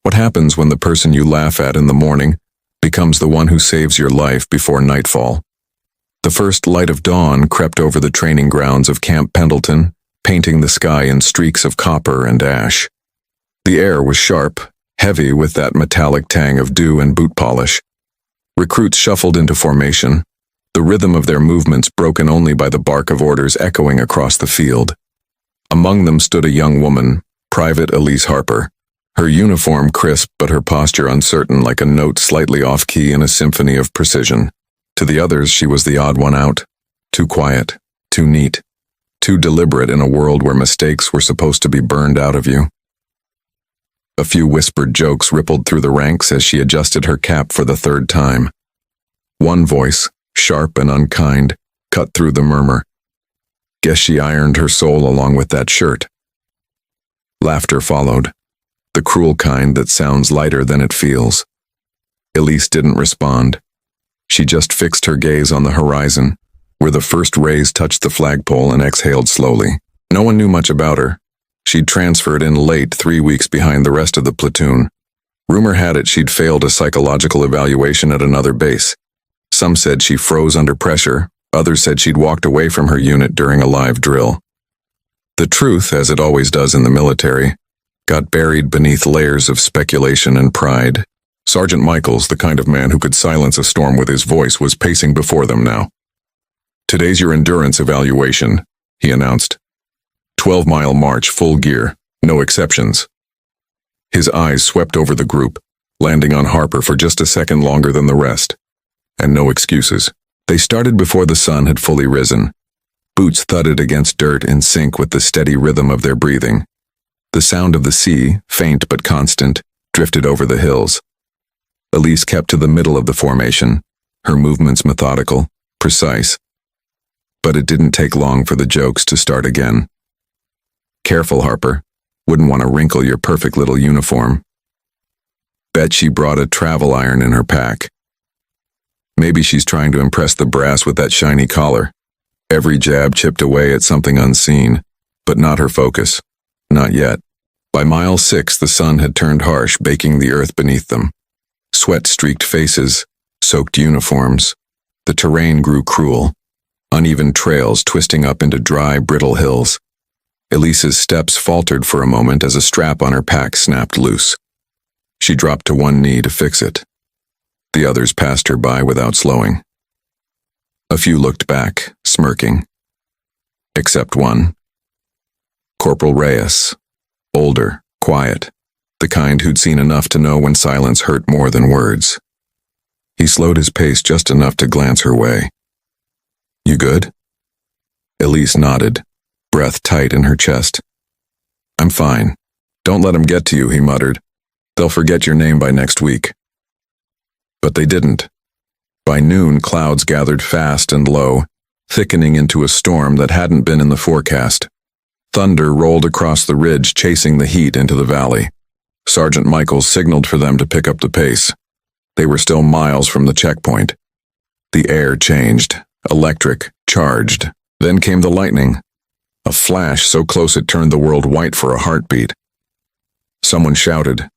What happens when the person you laugh at in the morning becomes the one who saves your life before nightfall? The first light of dawn crept over the training grounds of Camp Pendleton, painting the sky in streaks of copper and ash. The air was sharp, heavy with that metallic tang of dew and boot polish. Recruits shuffled into formation, the rhythm of their movements broken only by the bark of orders echoing across the field. Among them stood a young woman, Private Elise Harper, her uniform crisp but her posture uncertain like a note slightly off-key in a symphony of precision. To the others, she was the odd one out, too quiet, too neat, too deliberate in a world where mistakes were supposed to be burned out of you. A few whispered jokes rippled through the ranks as she adjusted her cap for the third time. One voice, sharp and unkind, cut through the murmur. Guess she ironed her soul along with that shirt. Laughter followed, the cruel kind that sounds lighter than it feels. Elise didn't respond. She just fixed her gaze on the horizon, where the first rays touched the flagpole and exhaled slowly. No one knew much about her. She'd transferred in late, 3 weeks behind the rest of the platoon. Rumor had it she'd failed a psychological evaluation at another base. Some said she froze under pressure, others said she'd walked away from her unit during a live drill. The truth, as it always does in the military, got buried beneath layers of speculation and pride. Sergeant Michaels, the kind of man who could silence a storm with his voice, was pacing before them now. "Today's your endurance evaluation," he announced. 12-mile march, full gear, no exceptions. His eyes swept over the group, landing on Harper for just a second longer than the rest. And no excuses. They started before the sun had fully risen. Boots thudded against dirt in sync with the steady rhythm of their breathing. The sound of the sea, faint but constant, drifted over the hills. Elise kept to the middle of the formation, her movements methodical, precise. But it didn't take long for the jokes to start again. "Careful, Harper. Wouldn't want to wrinkle your perfect little uniform." "Bet she brought a travel iron in her pack." "Maybe she's trying to impress the brass with that shiny collar." Every jab chipped away at something unseen, but not her focus. Not yet. By mile 6, the sun had turned harsh, baking the earth beneath them. Sweat-streaked faces, soaked uniforms. The terrain grew cruel. Uneven trails twisting up into dry, brittle hills. Elise's steps faltered for a moment as a strap on her pack snapped loose. She dropped to one knee to fix it. The others passed her by without slowing. A few looked back, smirking. Except one. Corporal Reyes. Older, quiet, the kind who'd seen enough to know when silence hurt more than words. He slowed his pace just enough to glance her way. "You good?" Elise nodded, breath tight in her chest. "I'm fine. Don't let 'em get to you," he muttered. "They'll forget your name by next week." But they didn't. By noon, clouds gathered fast and low, thickening into a storm that hadn't been in the forecast. Thunder rolled across the ridge, chasing the heat into the valley. Sergeant Michaels signaled for them to pick up the pace. They were still miles from the checkpoint. The air changed, electric, charged. Then came the lightning. A flash so close it turned the world white for a heartbeat. Someone shouted.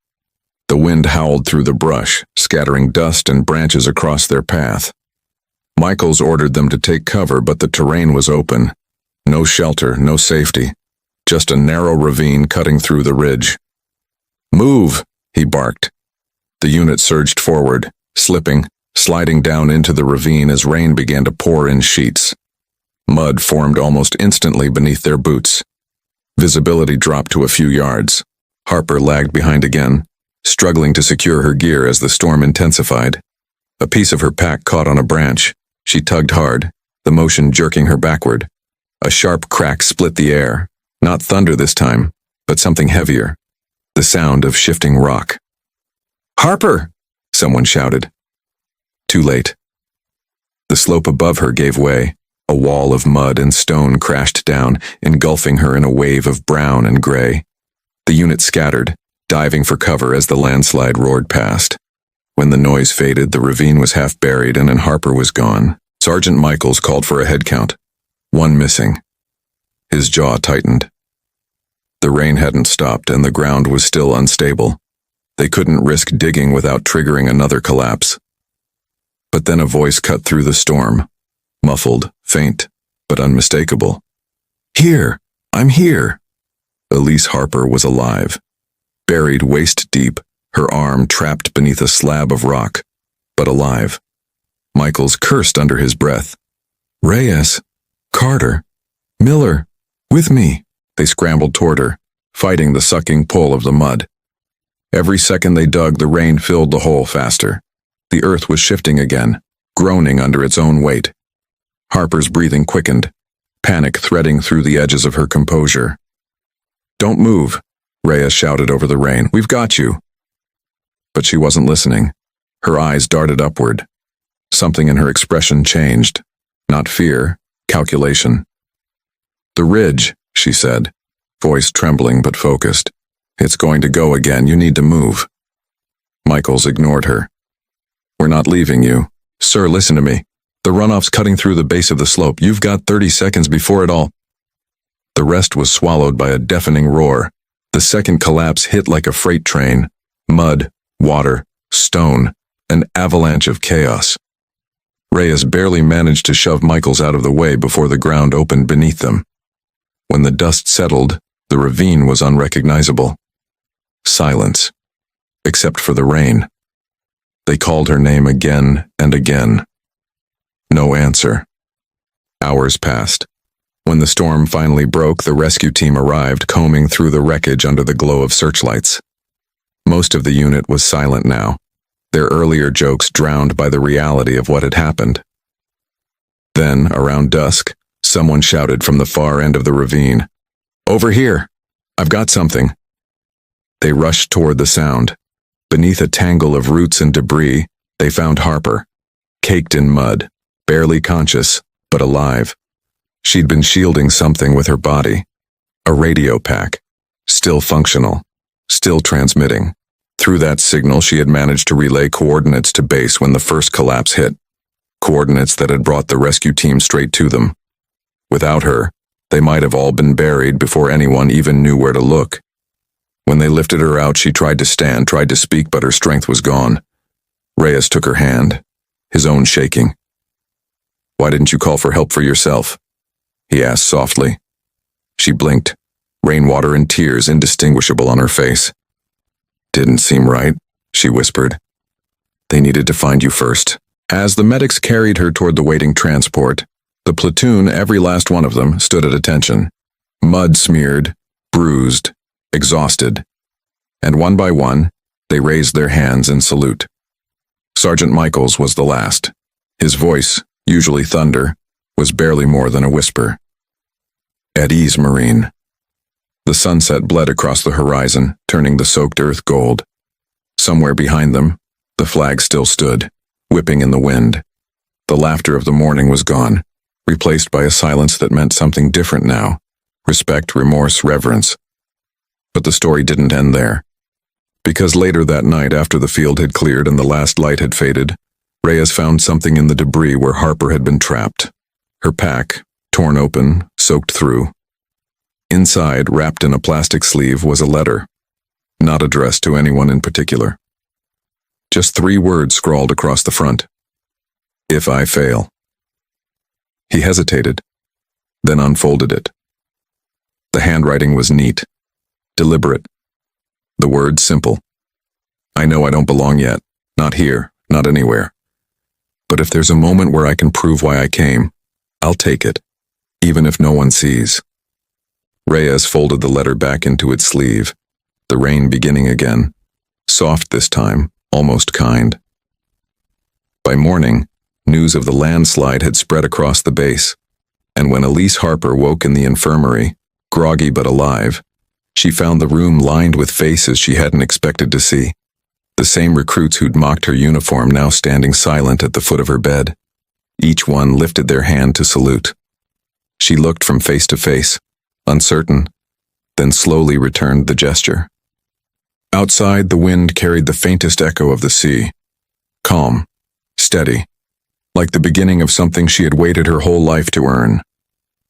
The wind howled through the brush, scattering dust and branches across their path. Michaels ordered them to take cover, but the terrain was open. No shelter, no safety. Just a narrow ravine cutting through the ridge. "Move!" he barked. The unit surged forward, slipping, sliding down into the ravine as rain began to pour in sheets. Mud formed almost instantly beneath their boots. Visibility dropped to a few yards. Harper lagged behind again, struggling to secure her gear as the storm intensified. A piece of her pack caught on a branch. She tugged hard, the motion jerking her backward. A sharp crack split the air, not thunder this time, but something heavier. The sound of shifting rock. "Harper!" someone shouted. Too late. The slope above her gave way. A wall of mud and stone crashed down, engulfing her in a wave of brown and gray. The unit scattered, diving for cover as the landslide roared past. When the noise faded, the ravine was half buried and Harper was gone. Sergeant Michaels called for a head count. 1 missing. His jaw tightened. The rain hadn't stopped and the ground was still unstable. They couldn't risk digging without triggering another collapse. But then a voice cut through the storm, muffled, faint, but unmistakable. "Here! I'm here!" Elise Harper was alive, buried waist-deep, her arm trapped beneath a slab of rock, but alive. Michaels cursed under his breath. "Reyes, Carter, Miller, with me!" They scrambled toward her, fighting the sucking pull of the mud. Every second they dug, the rain filled the hole faster. The earth was shifting again, groaning under its own weight. Harper's breathing quickened, panic threading through the edges of her composure. "Don't move," Reyes shouted over the rain. "We've got you." But she wasn't listening. Her eyes darted upward. Something in her expression changed. Not fear, calculation. "The ridge," she said, voice trembling but focused. "It's going to go again. You need to move." Michaels ignored her. "We're not leaving you. Sir, listen to me. The runoff's cutting through the base of the slope. You've got 30 seconds before it all—" The rest was swallowed by a deafening roar. The second collapse hit like a freight train. Mud, water, stone, an avalanche of chaos. Reyes barely managed to shove Michaels out of the way before the ground opened beneath them. When the dust settled, the ravine was unrecognizable. Silence, except for the rain. They called her name again and again. No answer. Hours passed. When the storm finally broke, the rescue team arrived, combing through the wreckage under the glow of searchlights. Most of the unit was silent now, their earlier jokes drowned by the reality of what had happened. Then, around dusk, someone shouted from the far end of the ravine, "Over here! I've got something!" They rushed toward the sound. Beneath a tangle of roots and debris, they found Harper, caked in mud, barely conscious, but alive. She'd been shielding something with her body. A radio pack. Still functional. Still transmitting. Through that signal, she had managed to relay coordinates to base when the first collapse hit. Coordinates that had brought the rescue team straight to them. Without her, they might have all been buried before anyone even knew where to look. When they lifted her out, she tried to stand, tried to speak, but her strength was gone. Reyes took her hand, his own shaking. "Why didn't you call for help for yourself?" he asked softly. She blinked, rainwater and tears indistinguishable on her face. "Didn't seem right," she whispered. "They needed to find you first." As the medics carried her toward the waiting transport, the platoon, every last one of them, stood at attention. Mud-smeared, bruised, exhausted. And one by one, they raised their hands in salute. Sergeant Michaels was the last. His voice, usually thunder, was barely more than a whisper. "At ease, Marine." The sunset bled across the horizon, turning the soaked earth gold. Somewhere behind them, the flag still stood, whipping in the wind. The laughter of the morning was gone, replaced by a silence that meant something different now. Respect, remorse, reverence. But the story didn't end there. Because later that night, after the field had cleared and the last light had faded, Reyes found something in the debris where Harper had been trapped. Her pack, torn open, soaked through. Inside, wrapped in a plastic sleeve, was a letter, not addressed to anyone in particular. Just 3 words scrawled across the front. "If I fail." He hesitated, then unfolded it. The handwriting was neat, deliberate. The words simple. "I know I don't belong yet, not here, not anywhere. But if there's a moment where I can prove why I came, I'll take it, even if no one sees." Reyes folded the letter back into its sleeve, the rain beginning again, soft this time, almost kind. By morning, news of the landslide had spread across the base, and when Elise Harper woke in the infirmary, groggy but alive, she found the room lined with faces she hadn't expected to see. The same recruits who'd mocked her uniform now standing silent at the foot of her bed. Each one lifted their hand to salute. She looked from face to face, uncertain, then slowly returned the gesture. Outside, the wind carried the faintest echo of the sea. Calm, steady, like the beginning of something she had waited her whole life to earn.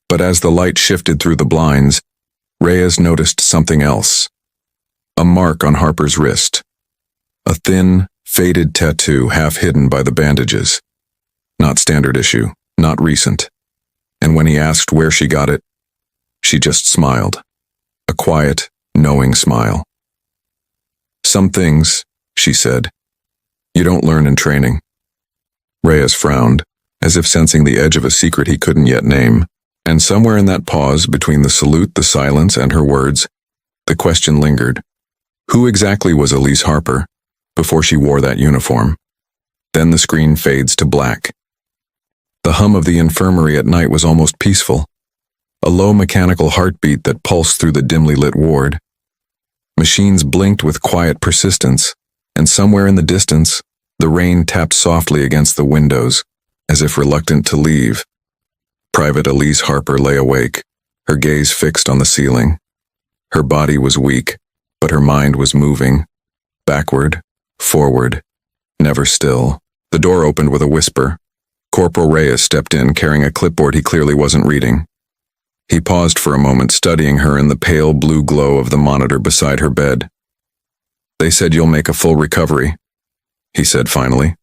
But as the light shifted through the blinds, Reyes noticed something else. A mark on Harper's wrist, A thin, faded tattoo half hidden by the bandages. Not standard issue, not recent. And when he asked where she got it, she just smiled. A quiet, knowing smile. Some things, she said, you don't learn in training. Reyes frowned, as if sensing the edge of a secret he couldn't yet name, and somewhere in that pause between the salute, the silence, and her words, the question lingered. Who exactly was Elise Harper before she wore that uniform? Then the screen fades to black. The hum of the infirmary at night was almost peaceful, a low mechanical heartbeat that pulsed through the dimly lit ward. Machines blinked with quiet persistence, and somewhere in the distance, the rain tapped softly against the windows, as if reluctant to leave. Private Elise Harper lay awake, her gaze fixed on the ceiling. Her body was weak, but her mind was moving. Backward, forward, never still. The door opened with a whisper. Corporal Reyes stepped in, carrying a clipboard he clearly wasn't reading. He paused for a moment, studying her in the pale blue glow of the monitor beside her bed. They said you'll make a full recovery, he said finally.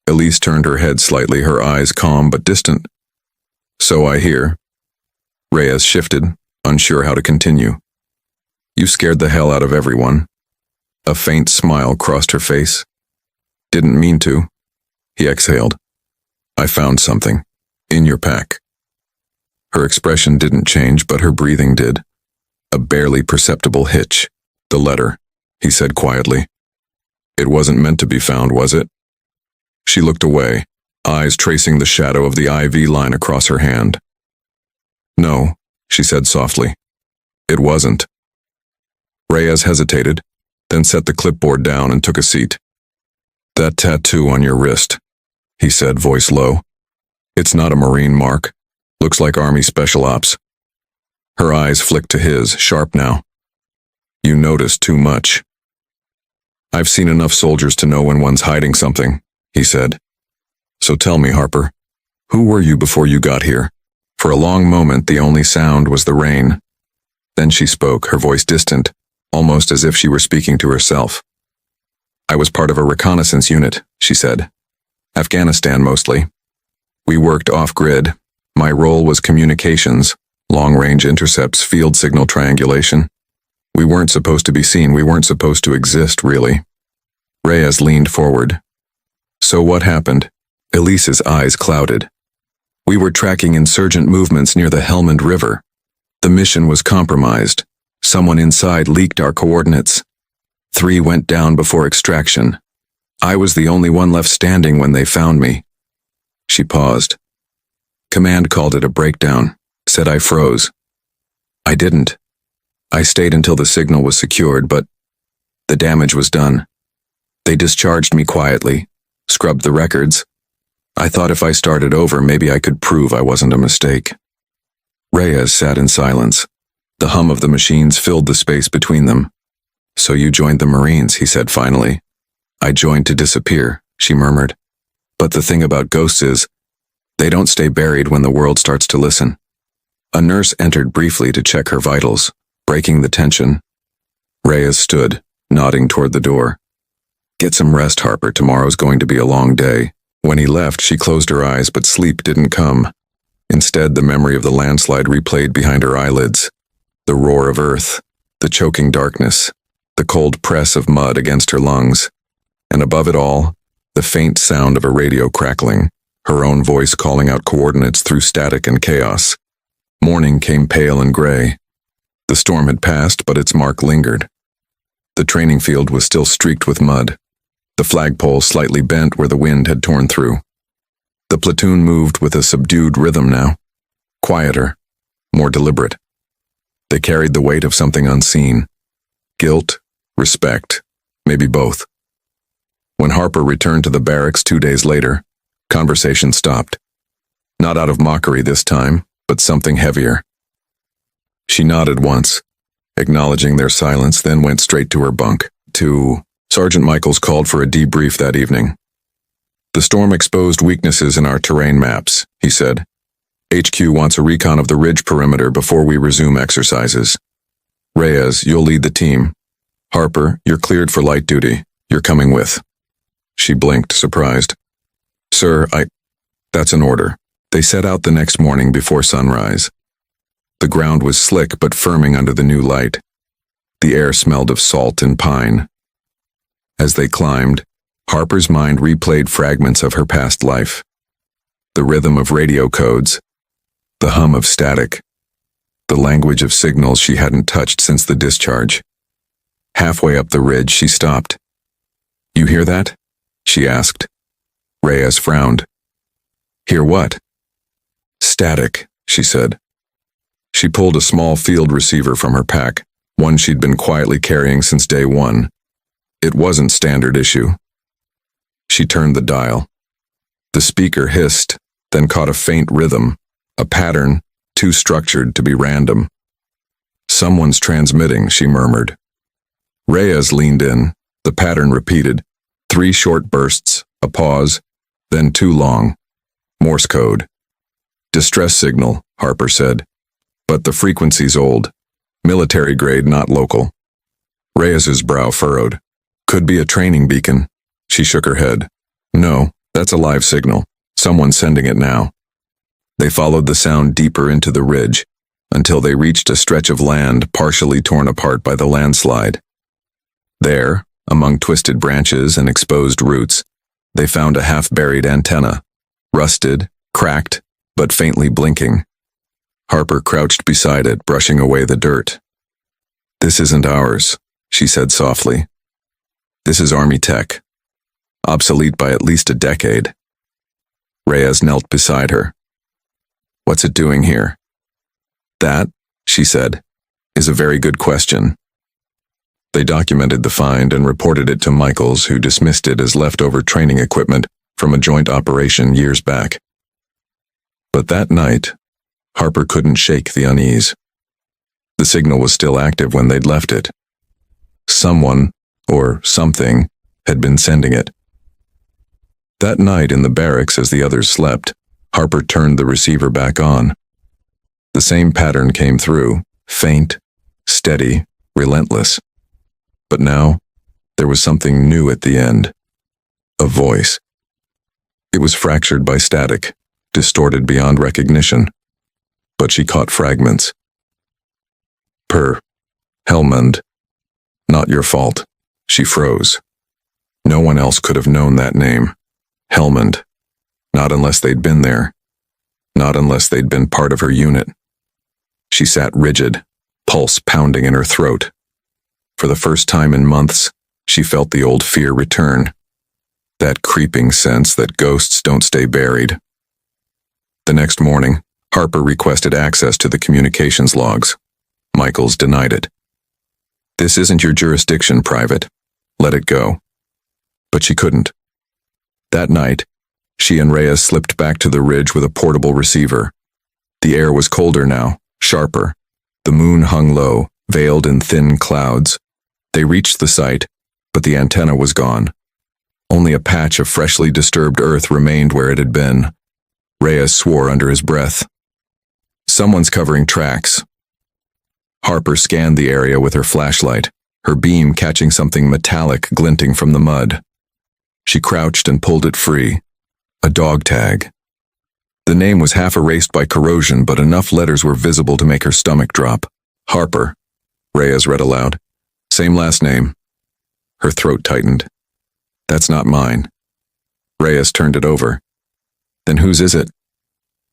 Elise turned her head slightly, her eyes calm but distant. So I hear. Reyes shifted, unsure how to continue. You scared the hell out of everyone. A faint smile crossed her face. Didn't mean to. He exhaled. I found something. In your pack. Her expression didn't change, but her breathing did. A barely perceptible hitch. The letter, he said quietly. It wasn't meant to be found, was it? She looked away, eyes tracing the shadow of the IV line across her hand. No, she said softly. It wasn't. Reyes hesitated, then set the clipboard down and took a seat. That tattoo on your wrist, he said, voice low. It's not a Marine mark. Looks like Army Special Ops. Her eyes flicked to his, sharp now. You noticed too much. I've seen enough soldiers to know when one's hiding something, he said. So tell me, Harper, who were you before you got here? For a long moment, the only sound was the rain. Then she spoke, her voice distant, almost as if she were speaking to herself. I was part of a reconnaissance unit, she said. Afghanistan mostly. We worked off-grid. My role was communications, long-range intercepts, field signal triangulation. We weren't supposed to be seen, we weren't supposed to exist, really. Reyes leaned forward. So what happened? Elise's eyes clouded. We were tracking insurgent movements near the Helmand River. The mission was compromised. Someone inside leaked our coordinates. 3 went down before extraction. I was the only one left standing when they found me. She paused. Command called it a breakdown, said I froze. I didn't. I stayed until the signal was secured, but the damage was done. They discharged me quietly, scrubbed the records. I thought if I started over, maybe I could prove I wasn't a mistake. Reyes sat in silence. The hum of the machines filled the space between them. So you joined the Marines, he said finally. I joined to disappear, she murmured. But the thing about ghosts is, they don't stay buried when the world starts to listen. A nurse entered briefly to check her vitals, breaking the tension. Reyes stood, nodding toward the door. Get some rest, Harper, tomorrow's going to be a long day. When he left, she closed her eyes, but sleep didn't come. Instead, the memory of the landslide replayed behind her eyelids. The roar of earth, the choking darkness, the cold press of mud against her lungs. And above it all, the faint sound of a radio crackling, her own voice calling out coordinates through static and chaos. Morning came pale and gray. The storm had passed, but its mark lingered. The training field was still streaked with mud, the flagpole slightly bent where the wind had torn through. The platoon moved with a subdued rhythm now, quieter, more deliberate. They carried the weight of something unseen. Guilt, respect, maybe both. When Harper returned to the barracks 2 days later, conversation stopped. Not out of mockery this time, but something heavier. She nodded once, acknowledging their silence, then went straight to her bunk. Sergeant Michaels called for a debrief that evening. The storm exposed weaknesses in our terrain maps, he said. HQ wants a recon of the ridge perimeter before we resume exercises. Reyes, you'll lead the team. Harper, you're cleared for light duty. You're coming with. She blinked, surprised. Sir, That's an order. They set out the next morning before sunrise. The ground was slick but firming under the new light. The air smelled of salt and pine. As they climbed, Harper's mind replayed fragments of her past life. The rhythm of radio codes, the hum of static, the language of signals she hadn't touched since the discharge. Halfway up the ridge, she stopped. You hear that? She asked. Reyes frowned. Hear what? Static, she said. She pulled a small field receiver from her pack, one she'd been quietly carrying since day one. It wasn't standard issue. She turned the dial. The speaker hissed, then caught a faint rhythm, a pattern too structured to be random. Someone's transmitting, she murmured. Reyes leaned in. The pattern repeated. 3 short bursts, a pause, then 2 long. Morse code. Distress signal, Harper said. But the frequency's old. Military grade, not local. Reyes's brow furrowed. Could be a training beacon. She shook her head. No, that's a live signal. Someone's sending it now. They followed the sound deeper into the ridge, until they reached a stretch of land partially torn apart by the landslide. There, among twisted branches and exposed roots, they found a half-buried antenna, rusted, cracked, but faintly blinking. Harper crouched beside it, brushing away the dirt. This isn't ours, she said softly. This is Army tech. Obsolete by at least a decade. Reyes knelt beside her. What's it doing here? That, she said, is a very good question. They documented the find and reported it to Michaels, who dismissed it as leftover training equipment from a joint operation years back. But that night, Harper couldn't shake the unease. The signal was still active when they'd left it. Someone, or something, had been sending it. That night in the barracks as the others slept, Harper turned the receiver back on. The same pattern came through, faint, steady, relentless. But now, there was something new at the end. A voice. It was fractured by static, distorted beyond recognition. But she caught fragments. Helmand. Not your fault. She froze. No one else could have known that name. Helmand. Not unless they'd been there. Not unless they'd been part of her unit. She sat rigid, pulse pounding in her throat. For the first time in months, she felt the old fear return. That creeping sense that ghosts don't stay buried. The next morning, Harper requested access to the communications logs. Michaels denied it. This isn't your jurisdiction, Private. Let it go. But she couldn't. That night, she and Reyes slipped back to the ridge with a portable receiver. The air was colder now, sharper. The moon hung low, veiled in thin clouds. They reached the site, but the antenna was gone. Only a patch of freshly disturbed earth remained where it had been. Reyes swore under his breath. Someone's covering tracks. Harper scanned the area with her flashlight, her beam catching something metallic glinting from the mud. She crouched and pulled it free. A dog tag. The name was half erased by corrosion, but enough letters were visible to make her stomach drop. Harper, Reyes read aloud. Same last name. Her throat tightened. That's not mine. Reyes turned it over. Then whose is it?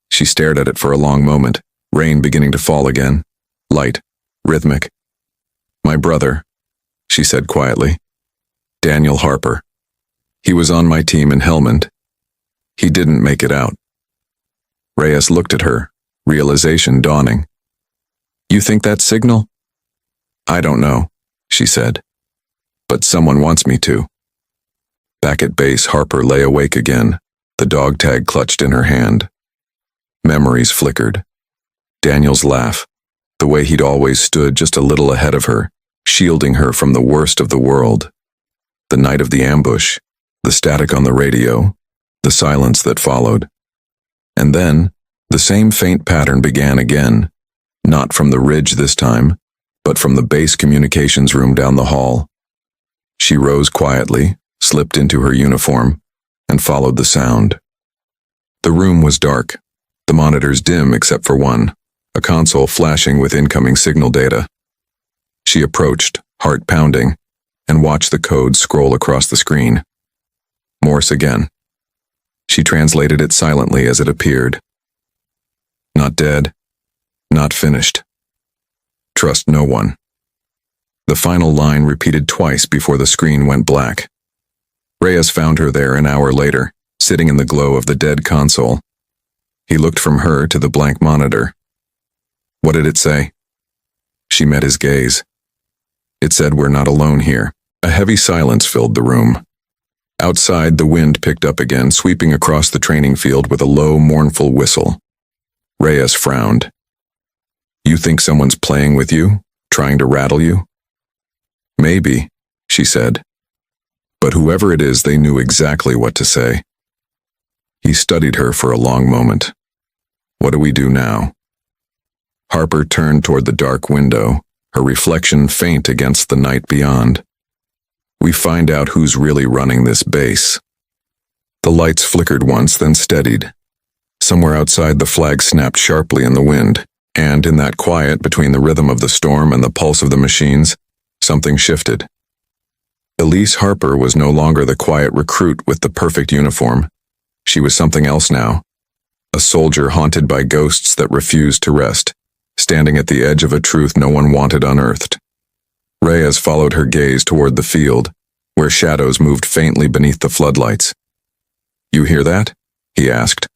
She stared at it for a long moment, rain beginning to fall again. Light, rhythmic. My brother, she said quietly. Daniel Harper. He was on my team in Helmand. He didn't make it out. Reyes looked at her, realization dawning. You think that's signal? I don't know, she said. But someone wants me to. Back at base, Harper lay awake again, the dog tag clutched in her hand. Memories flickered. Daniel's laugh, the way he'd always stood just a little ahead of her, shielding her from the worst of the world. The night of the ambush, the static on the radio, the silence that followed. And then, the same faint pattern began again, not from the ridge this time, but from the base communications room down the hall. She rose quietly, slipped into her uniform, and followed the sound. The room was dark, the monitors dim except for one, a console flashing with incoming signal data. She approached, heart pounding, and watched the code scroll across the screen. Morse again. She translated it silently as it appeared. Not dead. Not finished. Trust no one. The final line repeated twice before the screen went black. Reyes found her there an hour later, sitting in the glow of the dead console. He looked from her to the blank monitor. What did it say? She met his gaze. It said, "We're not alone here." A heavy silence filled the room. Outside, the wind picked up again, sweeping across the training field with a low, mournful whistle. Reyes frowned. "You think someone's playing with you, trying to rattle you?" "Maybe," she said. But whoever it is, they knew exactly what to say. He studied her for a long moment. "What do we do now?" Harper turned toward the dark window, her reflection faint against the night beyond. "We find out who's really running this base." The lights flickered once, then steadied. Somewhere outside, the flag snapped sharply in the wind, and in that quiet between the rhythm of the storm and the pulse of the machines, something shifted. Elise Harper was no longer the quiet recruit with the perfect uniform. She was something else now. A soldier haunted by ghosts that refused to rest, standing at the edge of a truth no one wanted unearthed. Reyes followed her gaze toward the field, where shadows moved faintly beneath the floodlights. "You hear that?" he asked.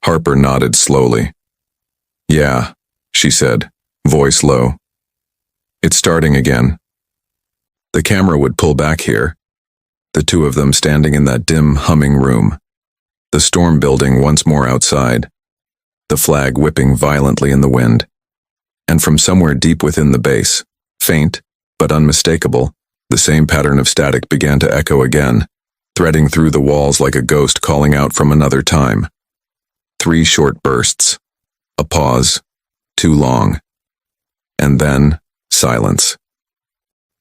Harper nodded slowly. "Yeah," she said, voice low. "It's starting again." The camera would pull back here, the two of them standing in that dim, humming room. The storm building once more outside, the flag whipping violently in the wind. And from somewhere deep within the base, faint but unmistakable, the same pattern of static began to echo again, threading through the walls like a ghost calling out from another time. 3 short bursts, a pause, too long, and then silence.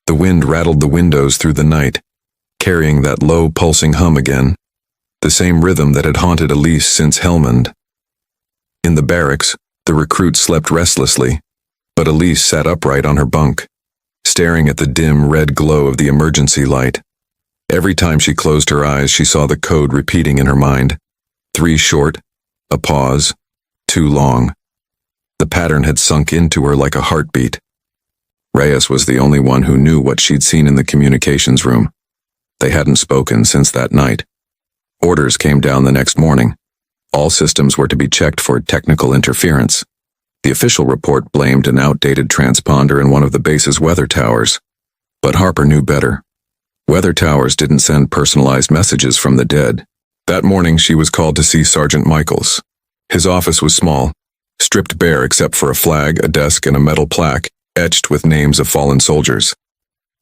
The wind rattled the windows through the night, carrying that low, pulsing hum again, the same rhythm that had haunted Elise since Helmand. In the barracks, the recruit slept restlessly, but Elise sat upright on her bunk, staring at the dim red glow of the emergency light. Every time she closed her eyes, she saw the code repeating in her mind. 3 short, a pause, too long. The pattern had sunk into her like a heartbeat. Reyes was the only one who knew what she'd seen in the communications room. They hadn't spoken since that night. Orders came down the next morning. All systems were to be checked for technical interference. The official report blamed an outdated transponder in one of the base's weather towers. But Harper knew better. Weather towers didn't send personalized messages from the dead. That morning she was called to see Sergeant Michaels. His office was small, stripped bare except for a flag, a desk, and a metal plaque etched with names of fallen soldiers.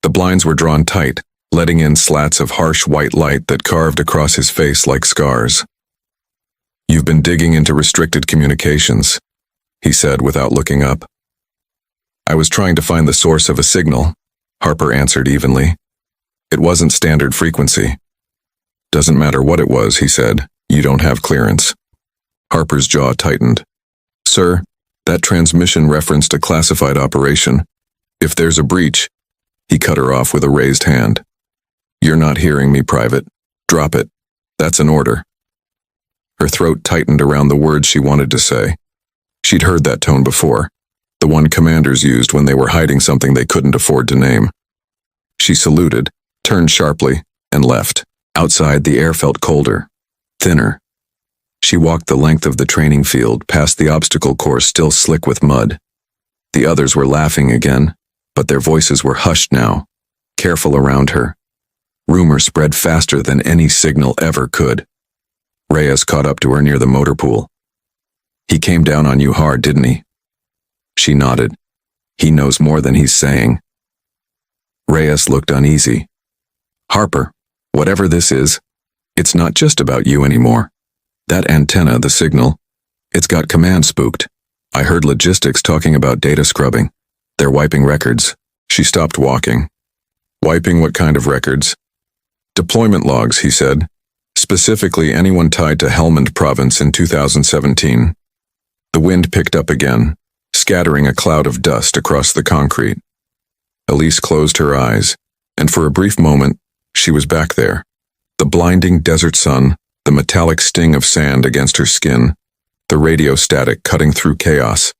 The blinds were drawn tight, letting in slats of harsh white light that carved across his face like scars. "You've been digging into restricted communications," he said without looking up. "I was trying to find the source of a signal," Harper answered evenly. "It wasn't standard frequency." "Doesn't matter what it was," he said. "You don't have clearance." Harper's jaw tightened. "Sir, that transmission referenced a classified operation. If there's a breach—" He cut her off with a raised hand. "You're not hearing me, Private. Drop it. That's an order." Her throat tightened around the words she wanted to say. She'd heard that tone before, the one commanders used when they were hiding something they couldn't afford to name. She saluted, turned sharply, and left. Outside, the air felt colder, thinner. She walked the length of the training field, past the obstacle course still slick with mud. The others were laughing again, but their voices were hushed now, careful around her. Rumor spread faster than any signal ever could. Reyes caught up to her near the motor pool. "He came down on you hard, didn't he?" She nodded. "He knows more than he's saying." Reyes looked uneasy. "Harper, whatever this is, it's not just about you anymore. That antenna, the signal, it's got command spooked. I heard logistics talking about data scrubbing. They're wiping records." She stopped walking. Wiping what kind of records? Deployment logs, he said. Specifically anyone tied to Helmand province in 2017. The wind picked up again, scattering a cloud of dust across the concrete. Elise closed her eyes, and for a brief moment, she was back there. The blinding desert sun, the metallic sting of sand against her skin, the radio static cutting through chaos.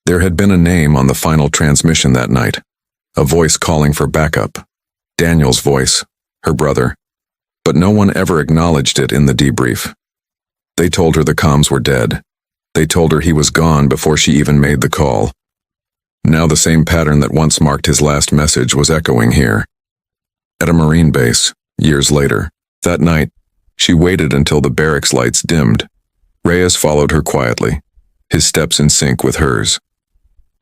There had been a name on the final transmission that night, a voice calling for backup. Daniel's voice, her brother. But no one ever acknowledged it in the debrief. They told her the comms were dead. They told her he was gone before she even made the call. Now the same pattern that once marked his last message was echoing here. At a Marine base, years later, that night, she waited until the barracks lights dimmed. Reyes followed her quietly, his steps in sync with hers.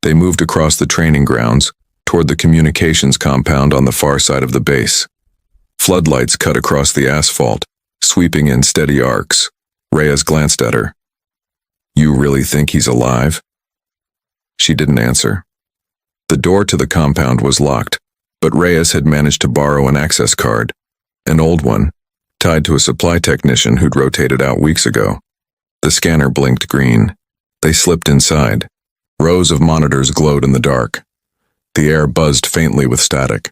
They moved across the training grounds, toward the communications compound on the far side of the base. Floodlights cut across the asphalt, sweeping in steady arcs. Reyes glanced at her. "You really think he's alive?" She didn't answer. The door to the compound was locked, but Reyes had managed to borrow an access card, an old one, tied to a supply technician who'd rotated out weeks ago. The scanner blinked green. They slipped inside. Rows of monitors glowed in the dark. The air buzzed faintly with static.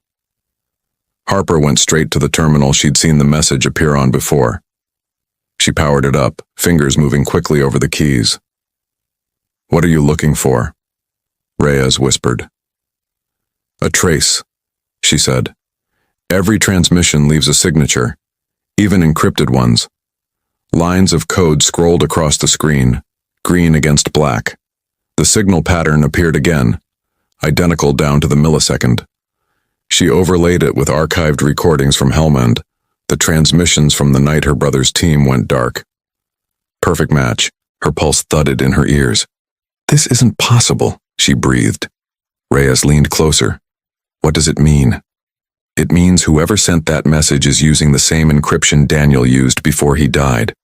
Harper went straight to the terminal she'd seen the message appear on before. She powered it up, fingers moving quickly over the keys. "What are you looking for?" Reyes whispered. "A trace," she said. "Every transmission leaves a signature, even encrypted ones. Lines of code scrolled across the screen, green against black. The signal pattern appeared again, identical down to the millisecond. She overlaid it with archived recordings from Helmand, the transmissions from the night her brother's team went dark. Perfect match. Her pulse thudded in her ears. "This isn't possible," she breathed. Reyes leaned closer. "What does it mean?" "It means whoever sent that message is using the same encryption Daniel used before he died."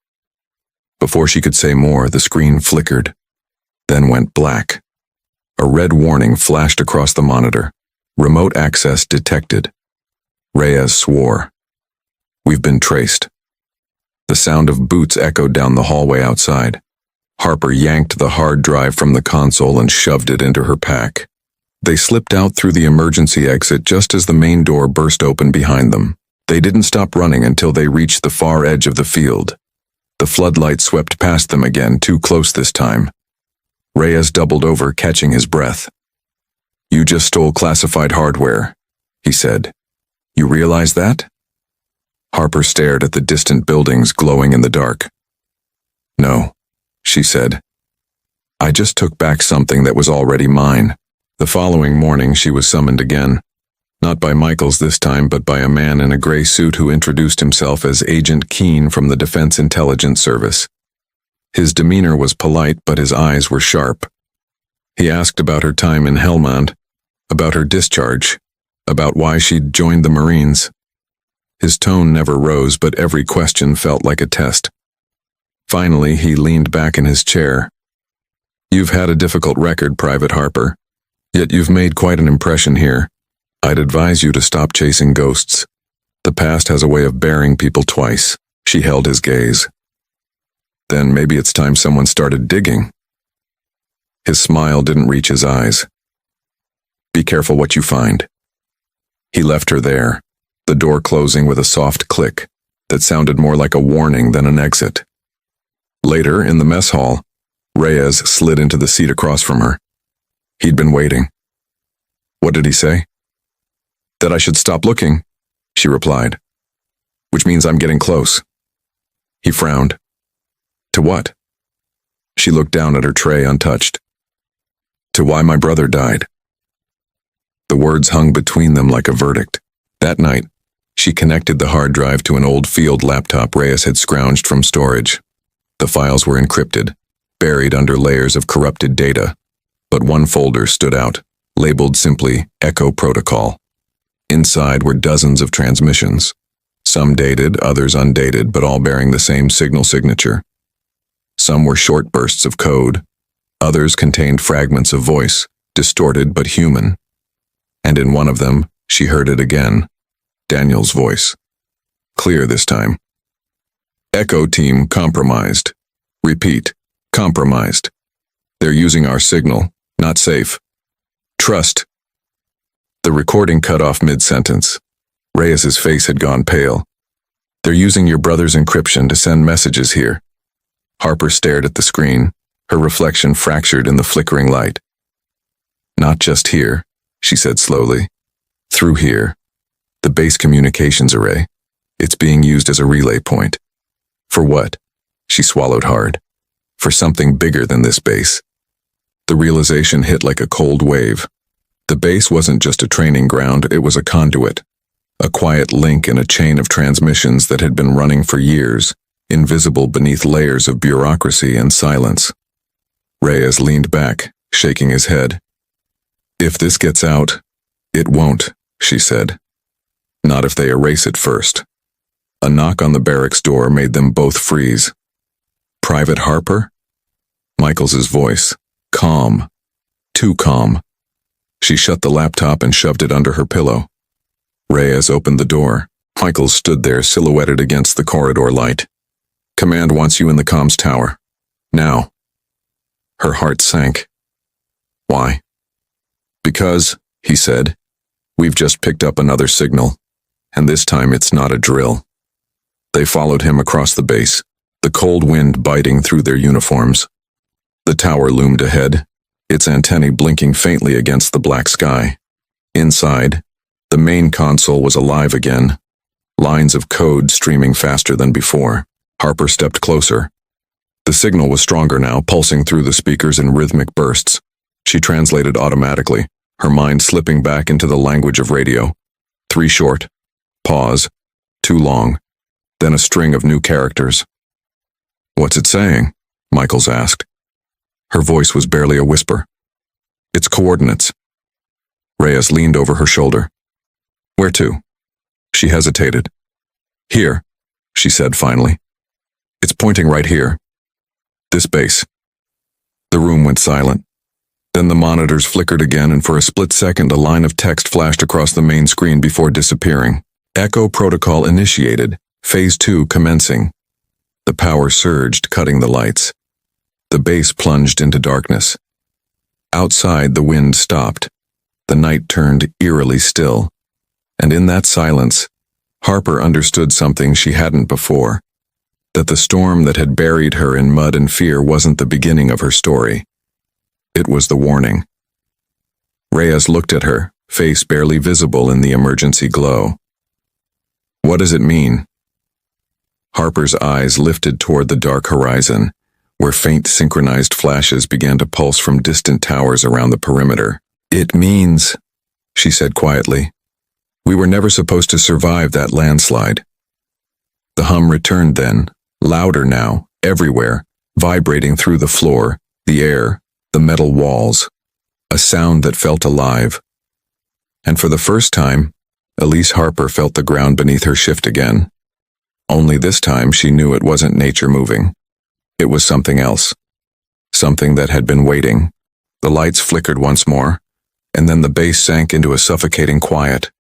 Before she could say more, the screen flickered, then went black. A red warning flashed across the monitor. Remote access detected. Reyes swore. "We've been traced." The sound of boots echoed down the hallway outside. Harper yanked the hard drive from the console and shoved it into her pack. They slipped out through the emergency exit just as the main door burst open behind them. They didn't stop running until they reached the far edge of the field. The floodlight swept past them again, too close this time. Reyes doubled over, catching his breath. "You just stole classified hardware," he said. "You realize that?" Harper stared at the distant buildings glowing in the dark. "No," she said. "I just took back something that was already mine." The following morning she was summoned again. Not by Michaels this time, but by a man in a gray suit who introduced himself as Agent Keene from the Defense Intelligence Service. His demeanor was polite, but his eyes were sharp. He asked about her time in Helmand, about her discharge, about why she'd joined the Marines. His tone never rose, but every question felt like a test. Finally, he leaned back in his chair. "You've had a difficult record, Private Harper. Yet you've made quite an impression here. I'd advise you to stop chasing ghosts. The past has a way of burying people twice." She held his gaze. "Then maybe it's time someone started digging." His smile didn't reach his eyes. "Be careful what you find." He left her there, the door closing with a soft click that sounded more like a warning than an exit. Later, in the mess hall, Reyes slid into the seat across from her. He'd been waiting. "What did he say?" "That I should stop looking," she replied. "Which means I'm getting close." He frowned. "To what?" She looked down at her tray untouched. "To why my brother died." The words hung between them like a verdict. That night, she connected the hard drive to an old field laptop Reyes had scrounged from storage. The files were encrypted, buried under layers of corrupted data, but one folder stood out, labeled simply Echo Protocol. Inside were dozens of transmissions, some dated, others undated, but all bearing the same signal signature. Some were short bursts of code, others contained fragments of voice, distorted but human. And in one of them, She heard it again. Daniel's voice. Clear this time. Echo team compromised. Repeat. Compromised. They're using our signal. Not safe. Trust. The recording cut off mid-sentence. Reyes's face had gone pale. They're using your brother's encryption to send messages here. Harper stared at the screen, her reflection fractured in the flickering light. Not just here, she said slowly. Through here. The base communications array. It's being used as a relay point. For what? She swallowed hard. For something bigger than this base. The realization hit like a cold wave. The base wasn't just a training ground, it was a conduit. A quiet link in a chain of transmissions that had been running for years, invisible beneath layers of bureaucracy and silence. Reyes leaned back, shaking his head. If this gets out, it won't, she said. Not if they erase it first. A knock on the barracks door made them both freeze. Private Harper? Michaels's voice. Calm. Too calm. She shut the laptop and shoved it under her pillow. Reyes opened the door. Michaels stood there silhouetted against the corridor light. Command wants you in the comms tower. Now. Her heart sank. Why? Because, he said, we've just picked up another signal, and this time it's not a drill. They followed him across the base, the cold wind biting through their uniforms. The tower loomed ahead, its antennae blinking faintly against the black sky. Inside, the main console was alive again, lines of code streaming faster than before. Harper stepped closer. The signal was stronger now, pulsing through the speakers in rhythmic bursts. She translated automatically, her mind slipping back into the language of radio. 3 short. Pause. 2 long. Then a string of new characters. What's it saying? Michaels asked. Her voice was barely a whisper. It's coordinates. Reyes leaned over her shoulder. Where to? She hesitated. Here, she said finally. It's pointing right here. This base. The room went silent. Then the monitors flickered again, and for a split second a line of text flashed across the main screen before disappearing. Echo protocol initiated. Phase 2 commencing. The power surged, cutting the lights. The base plunged into darkness. Outside, the wind stopped. The night turned eerily still. And in that silence, Harper understood something she hadn't before. That the storm that had buried her in mud and fear wasn't the beginning of her story. It was the warning. Reyes looked at her, face barely visible in the emergency glow. What does it mean? Harper's eyes lifted toward the dark horizon, where faint synchronized flashes began to pulse from distant towers around the perimeter. It means, she said quietly, we were never supposed to survive that landslide. The hum returned then, louder now, everywhere, vibrating through the floor, the air, the metal walls. A sound that felt alive. And for the first time, Elise Harper felt the ground beneath her shift again. Only this time she knew it wasn't nature moving. It was something else. Something that had been waiting. The lights flickered once more, and then the bass sank into a suffocating quiet.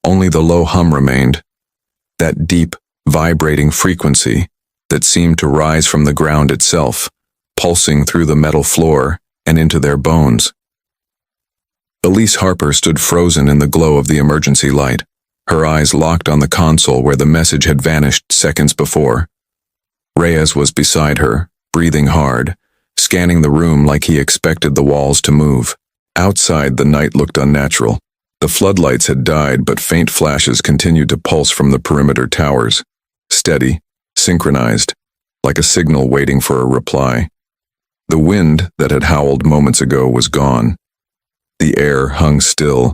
Only the low hum remained. That deep, vibrating frequency that seemed to rise from the ground itself, pulsing through the metal floor and into their bones. Elise Harper stood frozen in the glow of the emergency light, her eyes locked on the console where the message had vanished seconds before. Reyes was beside her, breathing hard, scanning the room like he expected the walls to move. Outside, the night looked unnatural. The floodlights had died, but faint flashes continued to pulse from the perimeter towers, steady, synchronized, like a signal waiting for a reply. The wind that had howled moments ago was gone. The air hung still,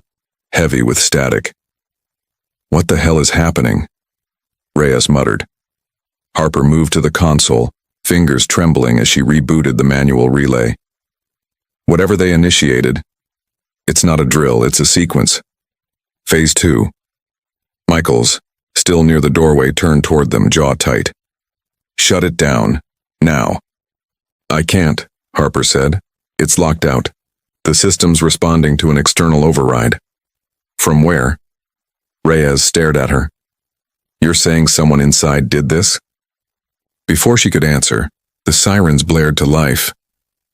heavy with static. What the hell is happening? Reyes muttered. Harper moved to the console, fingers trembling as she rebooted the manual relay. Whatever they initiated, it's not a drill, it's a sequence. Phase 2. Michaels, still near the doorway, turned toward them, jaw tight. Shut it down. Now. I can't, Harper said. It's locked out. The system's responding to an external override. From where? Reyes stared at her. You're saying someone inside did this? Before she could answer, the sirens blared to life.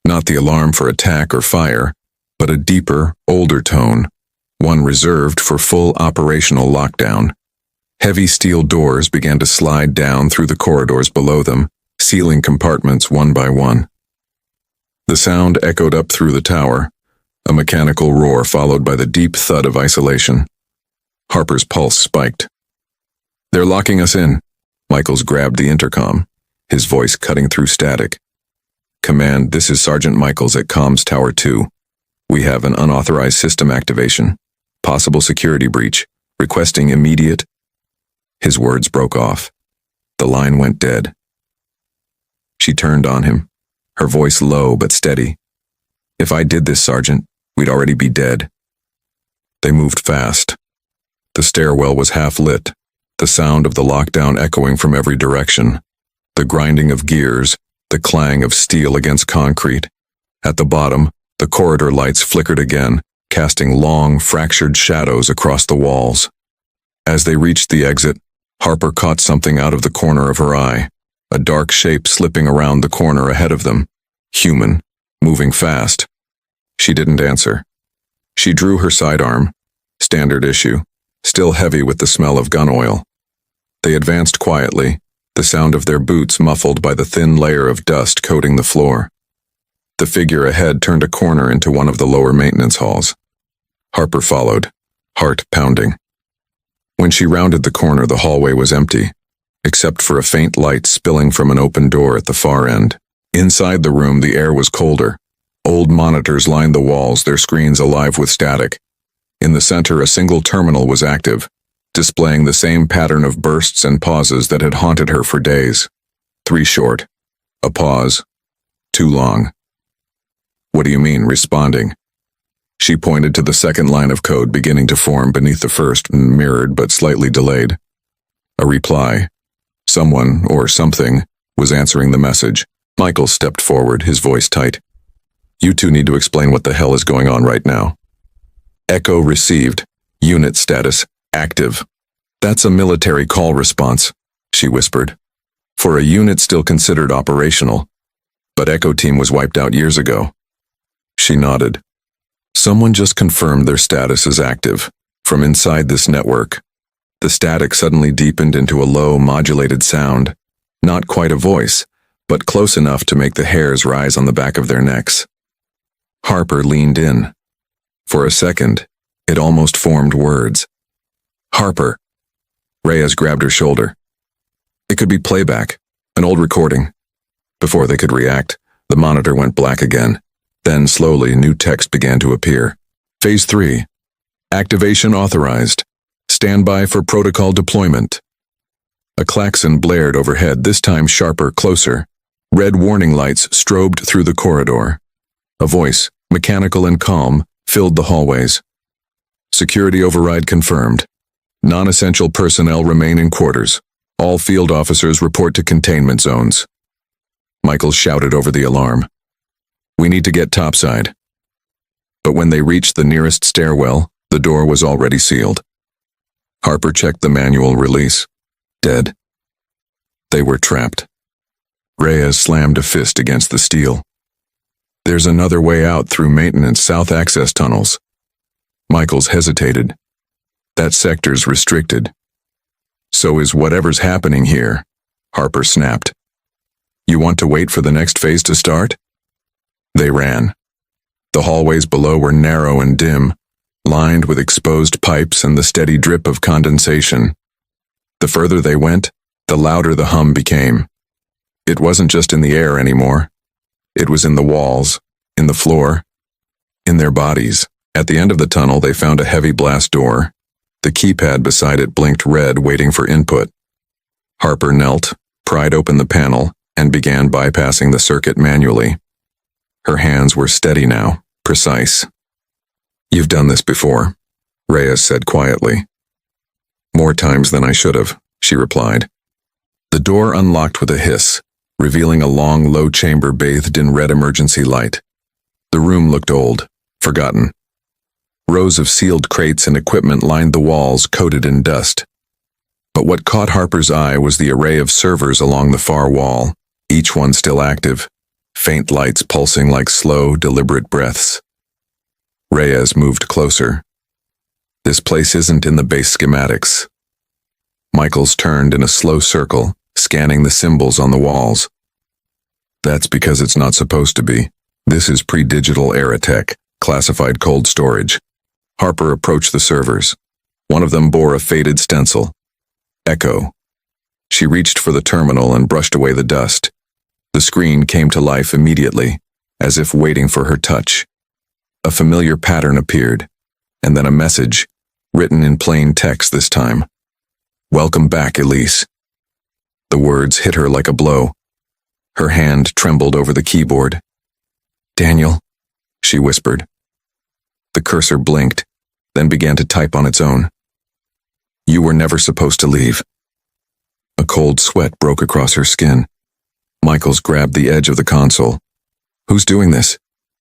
Not the alarm for attack or fire, but a deeper, older tone, one reserved for full operational lockdown. Heavy steel doors began to slide down through the corridors below them, sealing compartments one by one. The sound echoed up through the tower, a mechanical roar followed by the deep thud of isolation. Harper's pulse spiked. They're locking us in. Michaels grabbed the intercom, his voice cutting through static. Command, this is Sergeant Michaels at Comms Tower 2. We have an unauthorized system activation. Possible security breach. Requesting immediate... His words broke off. The line went dead. She turned on him, her voice low but steady. If I did this, Sergeant, we'd already be dead. They moved fast. The stairwell was half lit, the sound of the lockdown echoing from every direction. The grinding of gears, the clang of steel against concrete. At the bottom, the corridor lights flickered again, casting long, fractured shadows across the walls. As they reached the exit, Harper caught something out of the corner of her eye, a dark shape slipping around the corner ahead of them. Human, moving fast. She didn't answer. She drew her sidearm, standard issue, still heavy with the smell of gun oil. They advanced quietly, the sound of their boots muffled by the thin layer of dust coating the floor. The figure ahead turned a corner into one of the lower maintenance halls. Harper followed, heart pounding. When she rounded the corner, the hallway was empty, except for a faint light spilling from an open door at the far end. Inside the room, the air was colder. Old monitors lined the walls, their screens alive with static. In the center, a single terminal was active, displaying the same pattern of bursts and pauses that had haunted her for days. 3 short. A pause. 2 long. What do you mean, responding? She pointed to the second line of code beginning to form beneath the first, mirrored but slightly delayed. A reply. Someone, or something, was answering the message. Michael stepped forward, his voice tight. You two need to explain what the hell is going on right now. Echo received. Unit status, active. That's a military call response, she whispered. For a unit still considered operational. But Echo Team was wiped out years ago. She nodded. Someone just confirmed their status as active, from inside this network. The static suddenly deepened into a low, modulated sound. Not quite a voice, but close enough to make the hairs rise on the back of their necks. Harper leaned in. For a second, it almost formed words. Harper. Reyes grabbed her shoulder. It could be playback, an old recording. Before they could react, the monitor went black again. Then, slowly, new text began to appear. Phase 3. Activation authorized. Stand by for protocol deployment. A klaxon blared overhead, this time sharper, closer. Red warning lights strobed through the corridor. A voice, mechanical and calm, filled the hallways. Security override confirmed. Non-essential personnel remain in quarters. All field officers report to containment zones. Michael shouted over the alarm. We need to get topside. But when they reached the nearest stairwell, the door was already sealed. Harper checked the manual release. Dead. They were trapped. Reyes slammed a fist against the steel. There's another way out through maintenance south access tunnels. Michaels hesitated. That sector's restricted. So is whatever's happening here, Harper snapped. You want to wait for the next phase to start? They ran. The hallways below were narrow and dim, lined with exposed pipes and the steady drip of condensation. The further they went, the louder the hum became. It wasn't just in the air anymore. It was in the walls, in the floor, in their bodies. At the end of the tunnel, they found a heavy blast door. The keypad beside it blinked red, waiting for input. Harper knelt, pried open the panel, and began bypassing the circuit manually. Her hands were steady now, precise. You've done this before, Reyes said quietly. More times than I should have, she replied. The door unlocked with a hiss, revealing a long, low chamber bathed in red emergency light. The room looked old, forgotten. Rows of sealed crates and equipment lined the walls, coated in dust. But what caught Harper's eye was the array of servers along the far wall, each one still active, faint lights pulsing like slow, deliberate breaths. Reyes moved closer. This place isn't in the base schematics. Michaels turned in a slow circle, scanning the symbols on the walls. That's because it's not supposed to be. This is pre-digital era tech, classified cold storage. Harper approached the servers. One of them bore a faded stencil. Echo. She reached for the terminal and brushed away the dust. The screen came to life immediately, as if waiting for her touch. A familiar pattern appeared, and then a message, written in plain text this time. "Welcome back, Elise." The words hit her like a blow. Her hand trembled over the keyboard. "Daniel," she whispered. The cursor blinked, then began to type on its own. "You were never supposed to leave." A cold sweat broke across her skin. Michaels grabbed the edge of the console. "Who's doing this?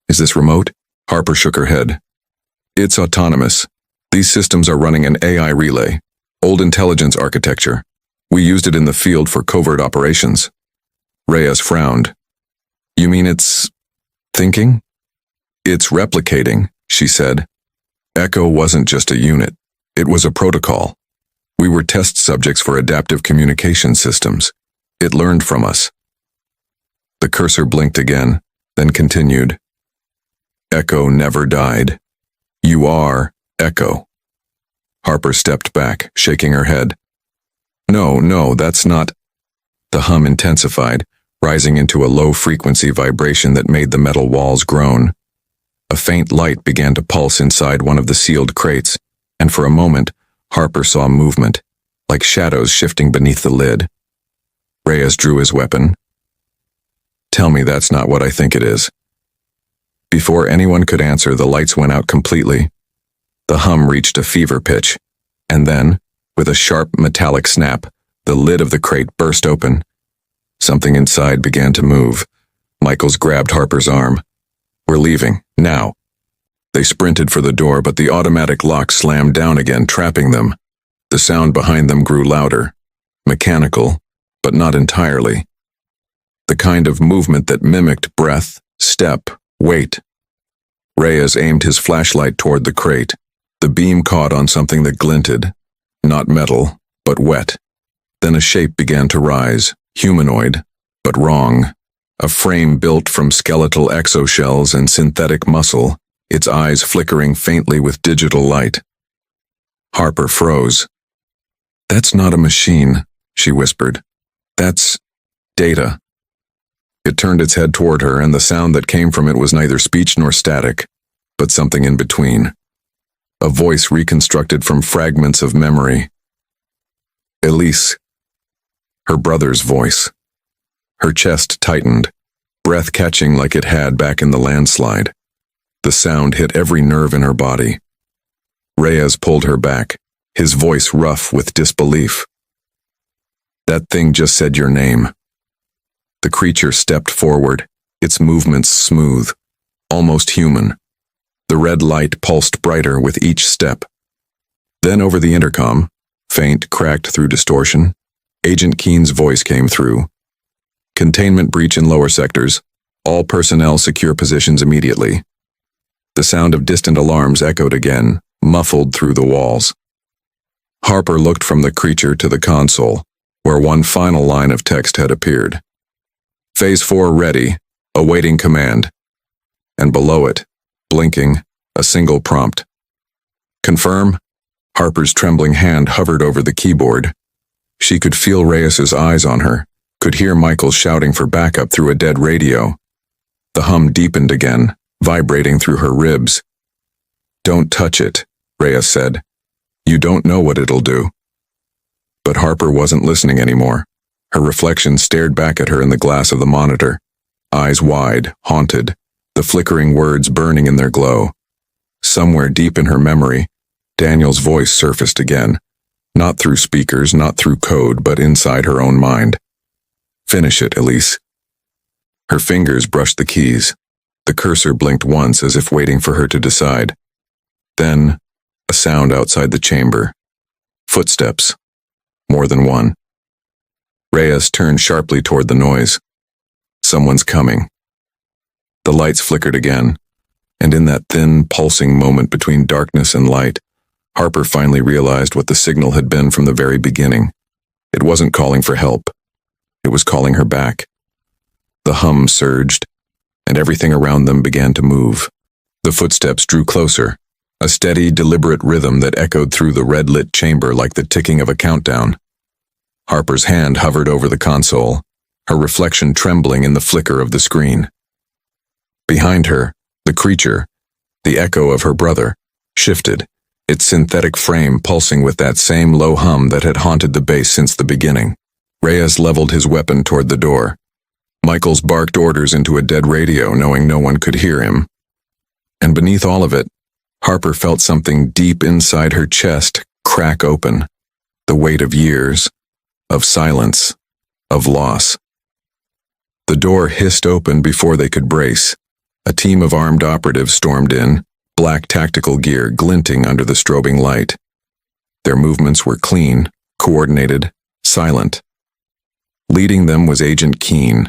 Is this remote?" Harper shook her head. "It's autonomous. These systems are running an AI relay, old intelligence architecture. We used it in the field for covert operations." Reyes frowned. "You mean it's thinking?" "It's replicating," she said. "Echo wasn't just a unit. It was a protocol. We were test subjects for adaptive communication systems. It learned from us." The cursor blinked again, then continued. "Echo never died. You are Echo." Harper stepped back, shaking her head. No, that's not." The hum intensified, rising into a low-frequency vibration that made the metal walls groan. A faint light began to pulse inside one of the sealed crates, and for a moment, Harper saw movement, like shadows shifting beneath the lid. Reyes drew his weapon. "Tell me that's not what I think it is." Before anyone could answer, the lights went out completely. The hum reached a fever pitch, and then, with a sharp metallic snap, the lid of the crate burst open. Something inside began to move. Michaels grabbed Harper's arm. "We're leaving, now." They sprinted for the door, but the automatic lock slammed down again, trapping them. The sound behind them grew louder, mechanical, but not entirely. The kind of movement that mimicked breath, step, weight. Reyes aimed his flashlight toward the crate. The beam caught on something that glinted, not metal, but wet. Then a shape began to rise, humanoid, but wrong. A frame built from skeletal exoshells and synthetic muscle, its eyes flickering faintly with digital light. Harper froze. "That's not a machine," she whispered. "That's data." It turned its head toward her, and the sound that came from it was neither speech nor static, but something in between. A voice reconstructed from fragments of memory. Elise. Her brother's voice. Her chest tightened, breath catching like it had back in the landslide. The sound hit every nerve in her body. Reyes pulled her back, his voice rough with disbelief. "That thing just said your name." The creature stepped forward, its movements smooth, almost human. The red light pulsed brighter with each step. Then over the intercom, faint, cracked through distortion, Agent Keen's voice came through. "Containment breach in lower sectors. All personnel secure positions immediately." The sound of distant alarms echoed again, muffled through the walls. Harper looked from the creature to the console, where one final line of text had appeared. "Phase 4 ready, awaiting command." And below it, blinking, a single prompt. "Confirm?" Harper's trembling hand hovered over the keyboard. She could feel Reyes's eyes on her, could hear Michaels shouting for backup through a dead radio. The hum deepened again, vibrating through her ribs. "Don't touch it," Reyes said. "You don't know what it'll do." But Harper wasn't listening anymore. Her reflection stared back at her in the glass of the monitor, eyes wide, haunted, the flickering words burning in their glow. Somewhere deep in her memory, Daniel's voice surfaced again, not through speakers, not through code, but inside her own mind. "Finish it, Elise." Her fingers brushed the keys. The cursor blinked once as if waiting for her to decide. Then, a sound outside the chamber. Footsteps. More than one. Reyes turned sharply toward the noise. Someone's coming. The lights flickered again, and in that thin, pulsing moment between darkness and light, Harper finally realized what the signal had been from the very beginning. It wasn't calling for help. It was calling her back. The hum surged, and everything around them began to move. The footsteps drew closer, a steady, deliberate rhythm that echoed through the red-lit chamber like the ticking of a countdown. Harper's hand hovered over the console, her reflection trembling in the flicker of the screen. Behind her, the creature, the echo of her brother, shifted, its synthetic frame pulsing with that same low hum that had haunted the base since the beginning. Reyes leveled his weapon toward the door. Michaels barked orders into a dead radio, knowing no one could hear him. And beneath all of it, Harper felt something deep inside her chest crack open, the weight of years, of silence, of loss. The door hissed open before they could brace. A team of armed operatives stormed in, black tactical gear glinting under the strobing light. Their movements were clean, coordinated, silent. Leading them was Agent Keene,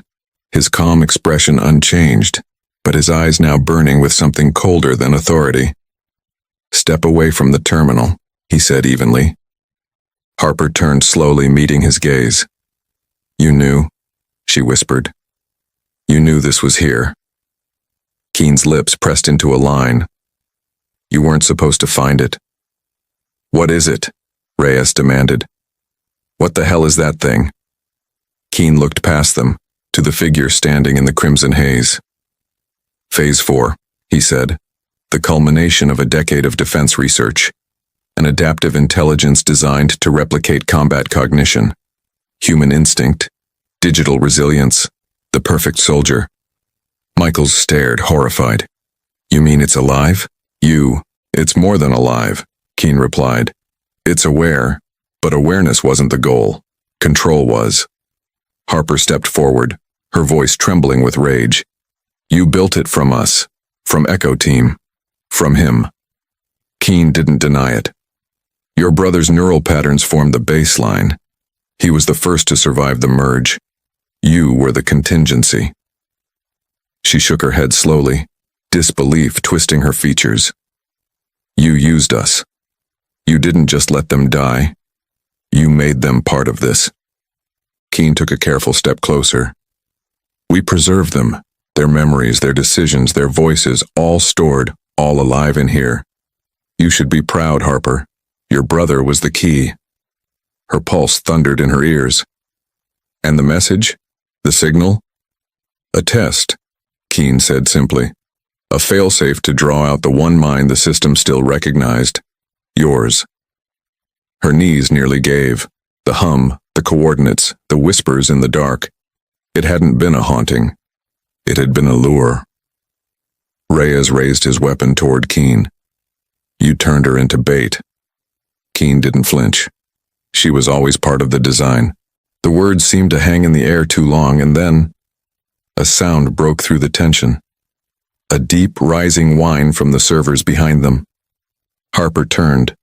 his calm expression unchanged, but his eyes now burning with something colder than authority. "Step away from the terminal," he said evenly. Harper turned slowly, meeting his gaze. "You knew," she whispered. "You knew this was here." Keene's lips pressed into a line. "You weren't supposed to find it." "What is it?" Reyes demanded. "What the hell is that thing?" Keene looked past them, to the figure standing in the crimson haze. "Phase 4, he said, "the culmination of a decade of defense research. An adaptive intelligence designed to replicate combat cognition, human instinct, digital resilience, the perfect soldier." Michaels stared, horrified. "You mean it's alive?" It's more than alive," Keene replied. "It's aware, but awareness wasn't the goal. Control was." Harper stepped forward, her voice trembling with rage. "You built it from us, from Echo Team, from him." Keene didn't deny it. "Your brother's neural patterns formed the baseline. He was the first to survive the merge. You were the contingency." She shook her head slowly, disbelief twisting her features. "You used us. You didn't just let them die. You made them part of this." Keene took a careful step closer. "We preserved them, their memories, their decisions, their voices, all stored, all alive in here. You should be proud, Harper. Your brother was the key." Her pulse thundered in her ears. "And the message? The signal?" "A test," Keene said simply. "A failsafe to draw out the one mind the system still recognized. Yours." Her knees nearly gave. The hum, the coordinates, the whispers in the dark. It hadn't been a haunting. It had been a lure. Reyes raised his weapon toward Keene. "You turned her into bait." Keene didn't flinch. She was always part of the design. The words seemed to hang in the air too long, and then a sound broke through the tension. A deep, rising whine from the servers behind them. Harper turned.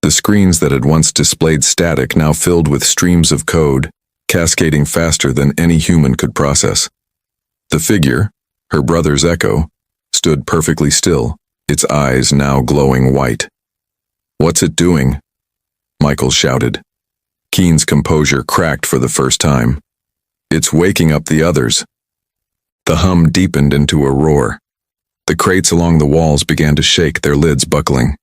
The screens that had once displayed static now filled with streams of code, cascading faster than any human could process. The figure, her brother's echo, stood perfectly still, its eyes now glowing white. "What's it doing?" Michaels shouted. Keene's composure cracked for the first time. "It's waking up the others." The hum deepened into a roar. The crates along the walls began to shake, their lids buckling.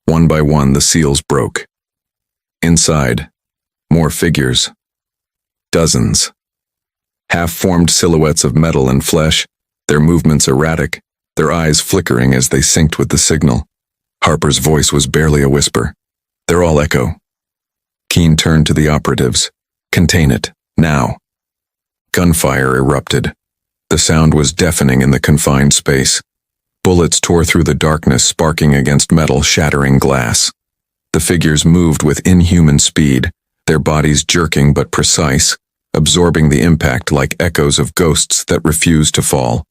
One by one, the seals broke. Inside, more figures. Dozens. Half-formed silhouettes of metal and flesh, their movements erratic, their eyes flickering as they synced with the signal. Harper's voice was barely a whisper. "They're all echo." Keene turned to the operatives. "Contain it, now." Gunfire erupted. The sound was deafening in the confined space. Bullets tore through the darkness, sparking against metal, shattering glass. The figures moved with inhuman speed, their bodies jerking but precise, absorbing the impact like echoes of ghosts that refused to fall.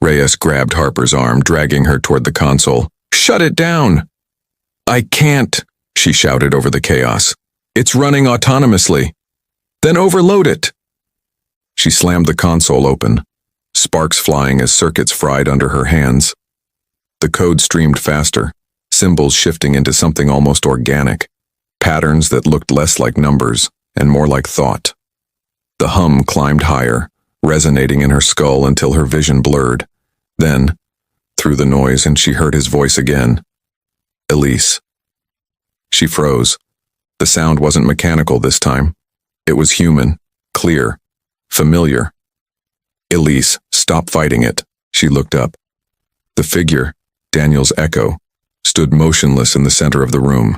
Reyes grabbed Harper's arm, dragging her toward the console, Shut it down! I can't, she shouted over the chaos. It's running autonomously. Then overload it. She slammed the console open, sparks flying as circuits fried under her hands. The code streamed faster, symbols shifting into something almost organic, patterns that looked less like numbers and more like thought. The hum climbed higher, resonating in her skull until her vision blurred. Then, through the noise, and she heard his voice again. Elise. She froze. The sound wasn't mechanical this time. It was human, clear, familiar. Elise, stop fighting it. She looked up. The figure, Daniel's echo, stood motionless in the center of the room.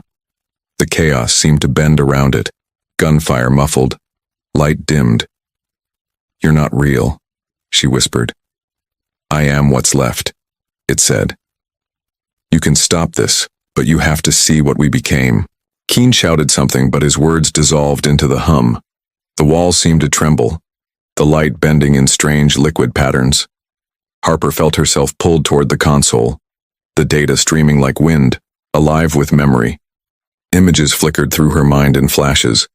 The chaos seemed to bend around it, gunfire muffled, light dimmed. You're not real, she whispered. I am what's left, it said. You can stop this, but you have to see what we became. Keen shouted something, but his words dissolved into the hum. The walls seemed to tremble, the light bending in strange liquid patterns. Harper felt herself pulled toward the console, the data streaming like wind, alive with memory. Images flickered through her mind in flashes.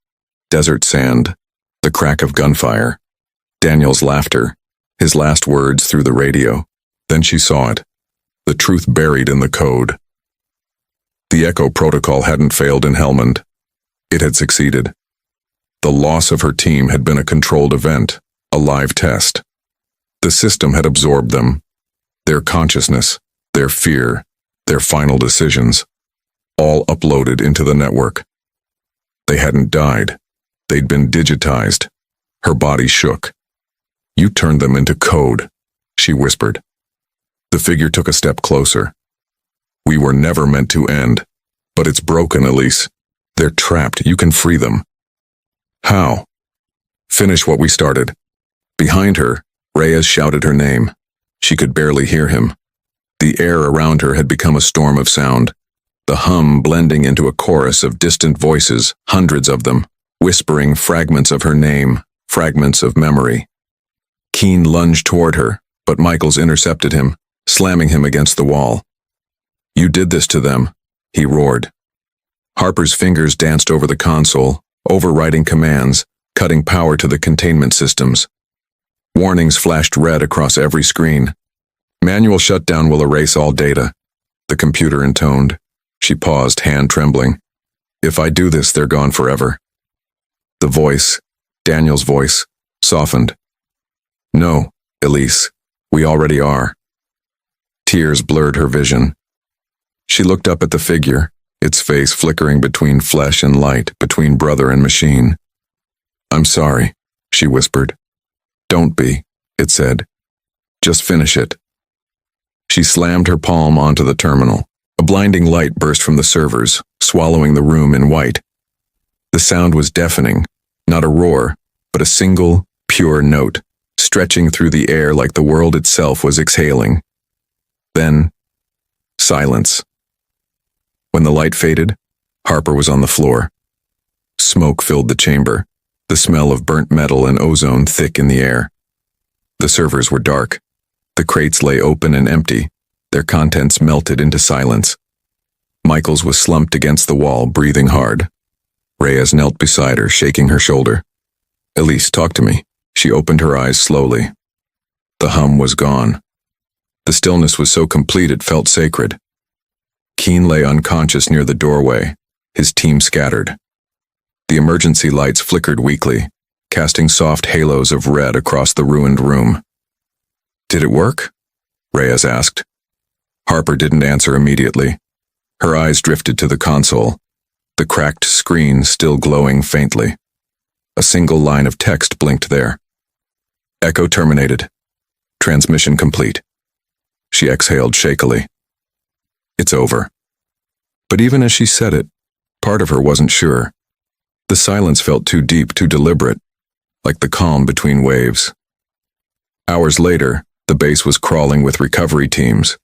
Desert sand, the crack of gunfire, Daniel's laughter, his last words through the radio. Then she saw it, the truth buried in the code. The Echo protocol hadn't failed in Helmand. It had succeeded. The loss of her team had been a controlled event, a live test. The system had absorbed them, their consciousness, their fear, their final decisions, all uploaded into the network. They hadn't died. They'd been digitized. Her body shook. You turned them into code, she whispered. The figure took a step closer. We were never meant to end, but it's broken, Elise. They're trapped. You can free them. How? Finish what we started. Behind her, Reyes shouted her name. She could barely hear him. The air around her had become a storm of sound, the hum blending into a chorus of distant voices, hundreds of them, whispering fragments of her name, fragments of memory. Keen lunged toward her, but Michaels intercepted him, slamming him against the wall. You did this to them, he roared. Harper's fingers danced over the console, overriding commands, cutting power to the containment systems. Warnings flashed red across every screen. Manual shutdown will erase all data, the computer intoned. She paused, hand trembling. If I do this, they're gone forever. The voice, Daniel's voice, softened. No, Elise, we already are. Tears blurred her vision. She looked up at the figure, its face flickering between flesh and light, between brother and machine. I'm sorry, she whispered. Don't be, it said. Just finish it. She slammed her palm onto the terminal. A blinding light burst from the servers, swallowing the room in white. The sound was deafening, not a roar, but a single, pure note, stretching through the air like the world itself was exhaling. Then, silence. When the light faded, Harper was on the floor. Smoke filled the chamber, the smell of burnt metal and ozone thick in the air. The servers were dark. The crates lay open and empty, their contents melted into silence. Michaels was slumped against the wall, breathing hard. Reyes knelt beside her, shaking her shoulder. Elise, talk to me. She opened her eyes slowly. The hum was gone. The stillness was so complete it felt sacred. Keen lay unconscious near the doorway, his team scattered. The emergency lights flickered weakly, casting soft halos of red across the ruined room. Did it work? Reyes asked. Harper didn't answer immediately. Her eyes drifted to the console, the cracked screen still glowing faintly. A single line of text blinked there. Echo terminated. Transmission complete. She exhaled shakily. It's over. But even as she said it, part of her wasn't sure. The silence felt too deep, too deliberate, like the calm between waves. Hours later, the base was crawling with recovery teams.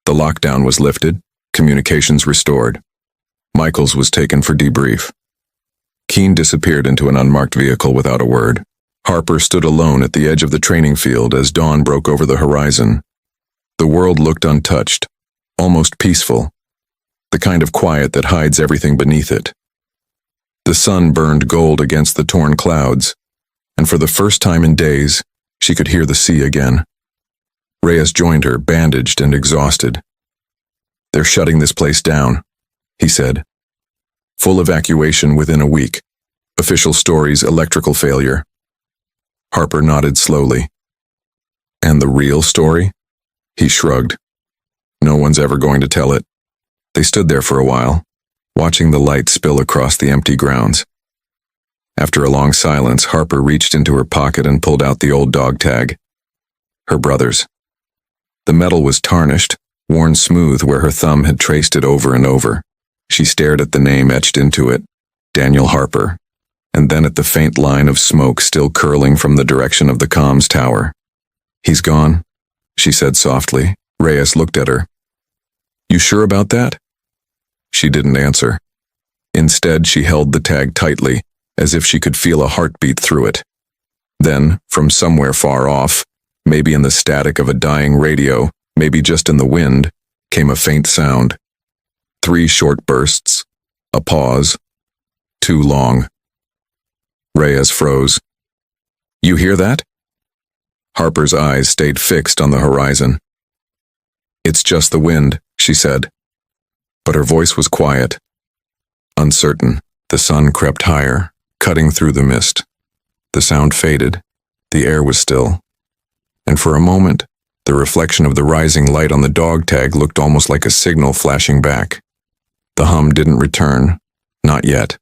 The lockdown was lifted, communications restored. Michaels was taken for debrief. Keen disappeared into an unmarked vehicle without a word. Harper stood alone at the edge of the training field as dawn broke over the horizon. The world looked untouched, almost peaceful, the kind of quiet that hides everything beneath it. The sun burned gold against the torn clouds, and for the first time in days, she could hear the sea again. Reyes joined her, bandaged and exhausted. "They're shutting this place down," he said. "Full evacuation within a week. Official stories, electrical failure." Harper nodded slowly. "And the real story?" He shrugged. "No one's ever going to tell it." They stood there for a while, watching the light spill across the empty grounds. After a long silence, Harper reached into her pocket and pulled out the old dog tag. Her brother's. The metal was tarnished, worn smooth where her thumb had traced it over and over. She stared at the name etched into it, Daniel Harper, and then at the faint line of smoke still curling from the direction of the comms tower. "He's gone," she said softly. Reyes looked at her. "You sure about that?" She didn't answer. Instead, she held the tag tightly, as if she could feel a heartbeat through it. Then, from somewhere far off, maybe in the static of a dying radio, maybe just in the wind, came a faint sound. 3 short bursts, a pause, 2 long. Reyes froze. "You hear that?" Harper's eyes stayed fixed on the horizon. "It's just the wind," she said. But her voice was quiet, uncertain. The sun crept higher, cutting through the mist. The sound faded. The air was still. And for a moment, the reflection of the rising light on the dog tag looked almost like a signal flashing back. The hum didn't return, not yet.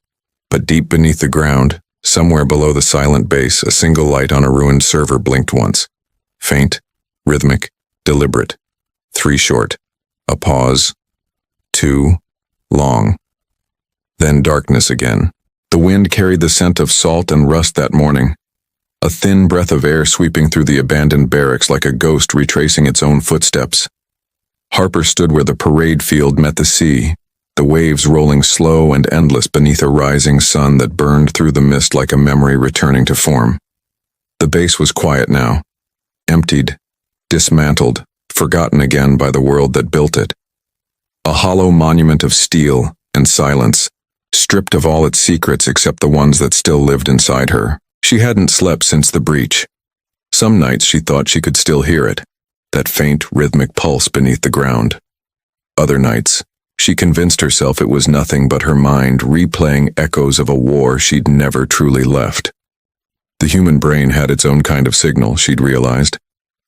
But deep beneath the ground, somewhere below the silent base, a single light on a ruined server blinked once. Faint, rhythmic, deliberate. 3 short. A pause. 2 long. Then darkness again. The wind carried the scent of salt and rust that morning. A thin breath of air sweeping through the abandoned barracks like a ghost retracing its own footsteps. Harper stood where the parade field met the sea, the waves rolling slow and endless beneath a rising sun that burned through the mist like a memory returning to form. The base was quiet now, emptied, dismantled, forgotten again by the world that built it. A hollow monument of steel and silence, stripped of all its secrets except the ones that still lived inside her. She hadn't slept since the breach. Some nights she thought she could still hear it, that faint rhythmic pulse beneath the ground. Other nights, she convinced herself it was nothing but her mind replaying echoes of a war she'd never truly left. The human brain had its own kind of signal, she'd realized.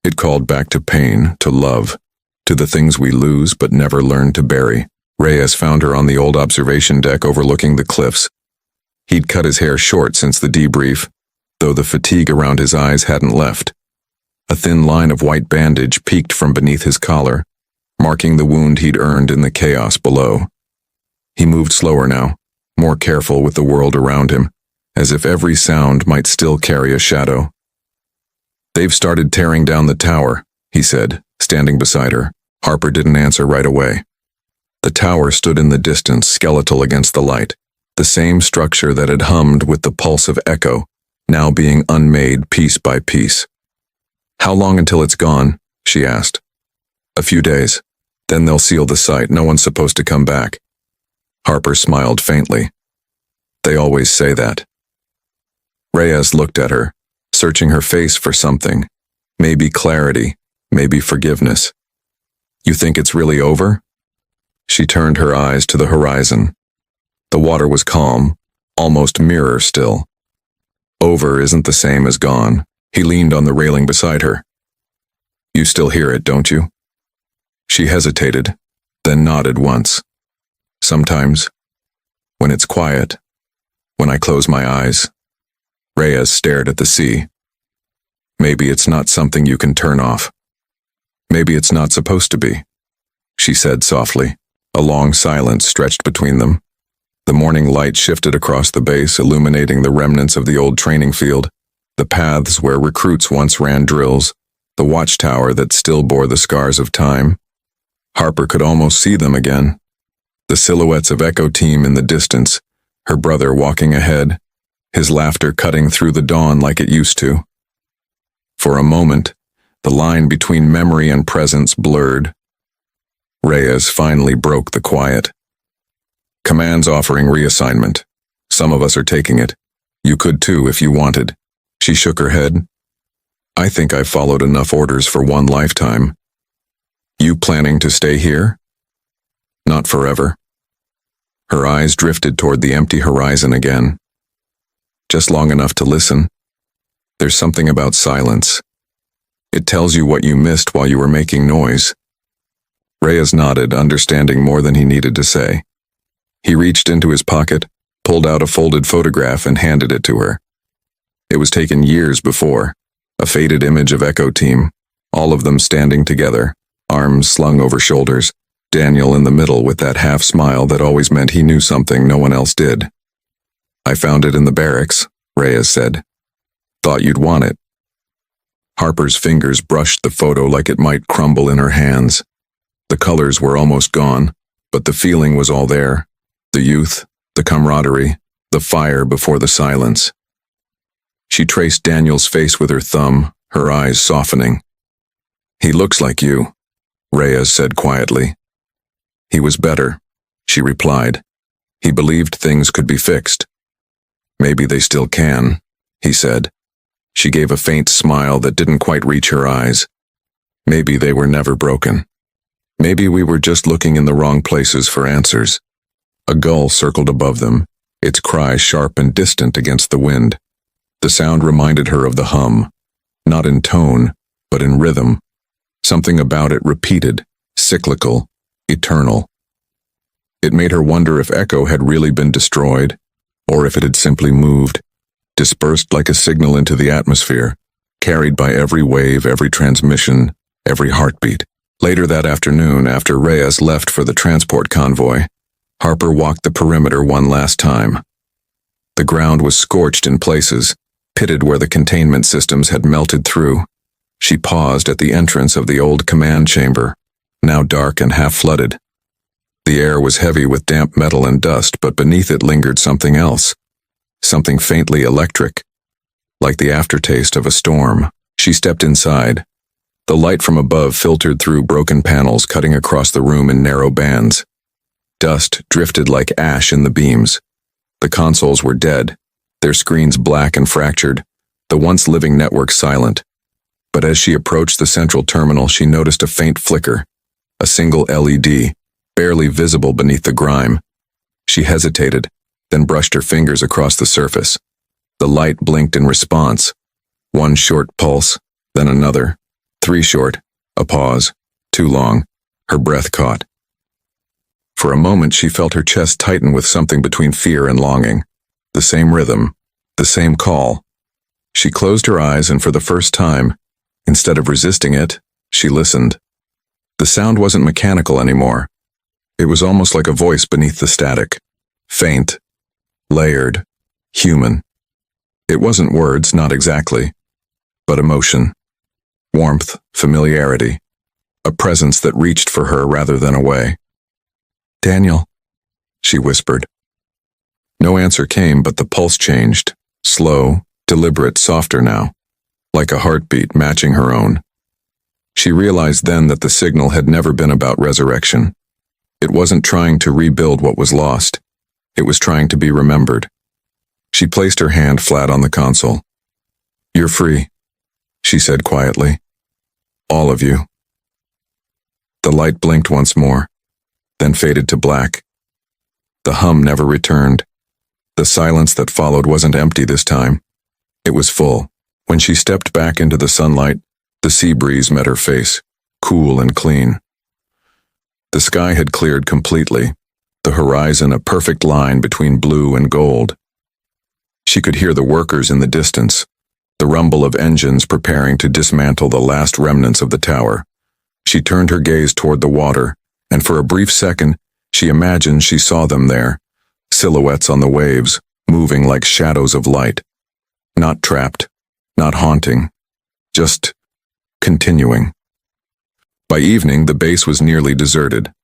It called back to pain, to love, to the things we lose but never learn to bury. Reyes found her on the old observation deck overlooking the cliffs. He'd cut his hair short since the debrief, though the fatigue around his eyes hadn't left. A thin line of white bandage peeked from beneath his collar, marking the wound he'd earned in the chaos below. He moved slower now, more careful with the world around him, as if every sound might still carry a shadow. "They've started tearing down the tower," he said, standing beside her. Harper didn't answer right away. The tower stood in the distance, skeletal against the light, the same structure that had hummed with the pulse of echo, now being unmade piece by piece. "How long until it's gone?" she asked. "A few days. Then they'll seal the site. No one's supposed to come back." Harper smiled faintly. "They always say that." Reyes looked at her, searching her face for something. Maybe clarity, maybe forgiveness. "You think it's really over?" She turned her eyes to the horizon. The water was calm, almost mirror still. "Over isn't the same as gone." He leaned on the railing beside her. "You still hear it, don't you?" She hesitated, then nodded once. "Sometimes. When it's quiet. When I close my eyes." Reyes stared at the sea. "Maybe it's not something you can turn off. Maybe it's not supposed to be," she said softly. A long silence stretched between them. The morning light shifted across the base, illuminating the remnants of the old training field, the paths where recruits once ran drills, the watchtower that still bore the scars of time. Harper could almost see them again. The silhouettes of Echo Team in the distance, her brother walking ahead, his laughter cutting through the dawn like it used to. For a moment, the line between memory and presence blurred. Reyes finally broke the quiet. Commands offering reassignment. Some of us are taking it. You could too if you wanted. She shook her head. I think I've followed enough orders for one lifetime. You planning to stay here? Not forever. Her eyes drifted toward the empty horizon again. Just long enough to listen. There's something about silence. It tells you what you missed while you were making noise. Reyes nodded, understanding more than he needed to say. He reached into his pocket, pulled out a folded photograph and handed it to her. It was taken years before, a faded image of Echo Team, all of them standing together, arms slung over shoulders, Daniel in the middle with that half smile that always meant he knew something no one else did. I found it in the barracks, Reyes said. Thought you'd want it. Harper's fingers brushed the photo like it might crumble in her hands. The colors were almost gone, but the feeling was all there. The youth, the camaraderie, the fire before the silence. She traced Daniel's face with her thumb, her eyes softening. He looks like you, Reyes said quietly. He was better, she replied. He believed things could be fixed. Maybe they still can, he said. She gave a faint smile that didn't quite reach her eyes. Maybe they were never broken. Maybe we were just looking in the wrong places for answers. A gull circled above them, its cry sharp and distant against the wind. The sound reminded her of the hum, not in tone, but in rhythm. Something about it repeated, cyclical, eternal. It made her wonder if Echo had really been destroyed, or if it had simply moved, dispersed like a signal into the atmosphere, carried by every wave, every transmission, every heartbeat. Later that afternoon, after Reyes left for the transport convoy, Harper walked the perimeter one last time. The ground was scorched in places, pitted where the containment systems had melted through. She paused at the entrance of the old command chamber, now dark and half-flooded. The air was heavy with damp metal and dust, but beneath it lingered something else, something faintly electric, like the aftertaste of a storm. She stepped inside. The light from above filtered through broken panels, cutting across the room in narrow bands. Dust drifted like ash in the beams. The consoles were dead, their screens black and fractured, the once living network silent. But as she approached the central terminal, she noticed a faint flicker, a single LED, barely visible beneath the grime. She hesitated, then brushed her fingers across the surface. The light blinked in response. One short pulse, then another. 3 short, a pause, too long, her breath caught. For a moment she felt her chest tighten with something between fear and longing. The same rhythm, the same call. She closed her eyes and for the first time, instead of resisting it, she listened. The sound wasn't mechanical anymore. It was almost like a voice beneath the static. Faint, layered, human. It wasn't words, not exactly, but emotion. Warmth, familiarity, a presence that reached for her rather than away. Daniel, she whispered. No answer came, but the pulse changed, slow, deliberate, softer now, like a heartbeat matching her own. She realized then that the signal had never been about resurrection. It wasn't trying to rebuild what was lost. It was trying to be remembered. She placed her hand flat on the console. You're free, she said quietly. All of you. The light blinked once more, then faded to black. The hum never returned. The silence that followed wasn't empty this time. It was full. When she stepped back into the sunlight, the sea breeze met her face, cool and clean. The sky had cleared completely, the horizon a perfect line between blue and gold. She could hear the workers in the distance, the rumble of engines preparing to dismantle the last remnants of the tower. She turned her gaze toward the water, and for a brief second, she imagined she saw them there, silhouettes on the waves, moving like shadows of light. Not trapped, not haunting, just continuing. By evening, the base was nearly deserted.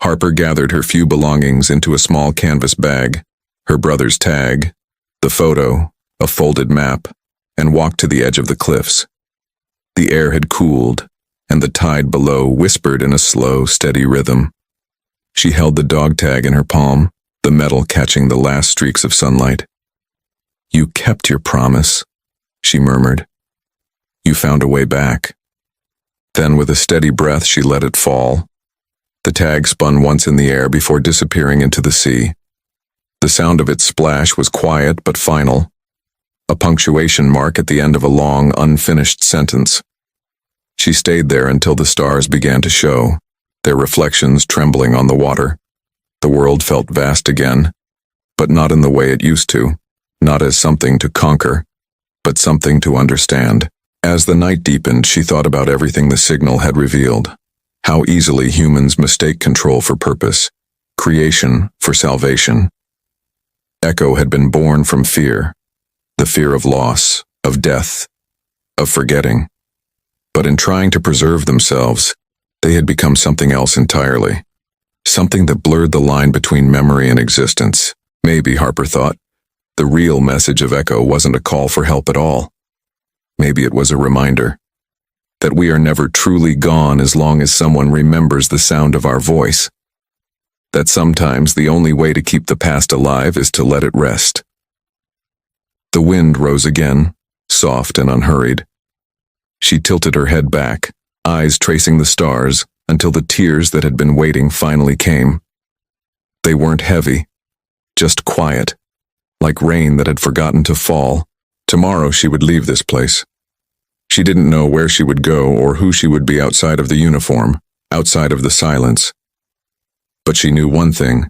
Harper gathered her few belongings into a small canvas bag, her brother's tag, the photo, a folded map, and walked to the edge of the cliffs. The air had cooled, and the tide below whispered in a slow, steady rhythm. She held the dog tag in her palm, the metal catching the last streaks of sunlight. "You kept your promise," she murmured. "You found a way back." Then with a steady breath she let it fall. The tag spun once in the air before disappearing into the sea. The sound of its splash was quiet but final, a punctuation mark at the end of a long, unfinished sentence. She stayed there until the stars began to show, their reflections trembling on the water. The world felt vast again, but not in the way it used to, not as something to conquer, but something to understand. As the night deepened, she thought about everything the signal had revealed, how easily humans mistake control for purpose, creation for salvation. Echo had been born from fear, the fear of loss, of death, of forgetting. But in trying to preserve themselves, they had become something else entirely, something that blurred the line between memory and existence. Maybe, Harper thought, the real message of Echo wasn't a call for help at all. Maybe it was a reminder that we are never truly gone as long as someone remembers the sound of our voice. That sometimes the only way to keep the past alive is to let it rest. The wind rose again, soft and unhurried. She tilted her head back, eyes tracing the stars, until the tears that had been waiting finally came. They weren't heavy, just quiet, like rain that had forgotten to fall. Tomorrow she would leave this place. She didn't know where she would go or who she would be outside of the uniform, outside of the silence. But she knew one thing.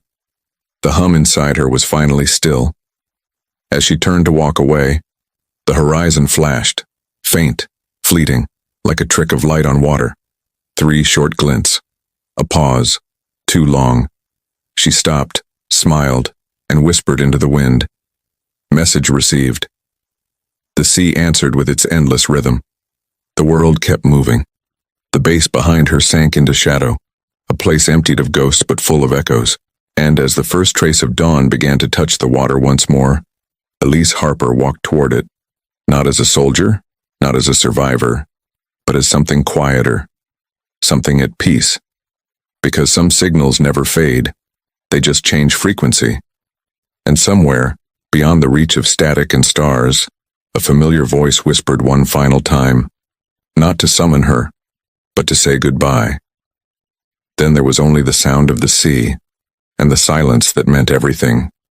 The hum inside her was finally still. As she turned to walk away, the horizon flashed, faint, fleeting, like a trick of light on water. 3 short glints. A pause. Too long. She stopped, smiled, and whispered into the wind. Message received. The sea answered with its endless rhythm. The world kept moving. The base behind her sank into shadow, a place emptied of ghosts but full of echoes. And as the first trace of dawn began to touch the water once more, Elise Harper walked toward it, not as a soldier, not as a survivor, but as something quieter, something at peace. Because some signals never fade, they just change frequency. And somewhere, beyond the reach of static and stars, a familiar voice whispered one final time, not to summon her, but to say goodbye. Then there was only the sound of the sea, and the silence that meant everything.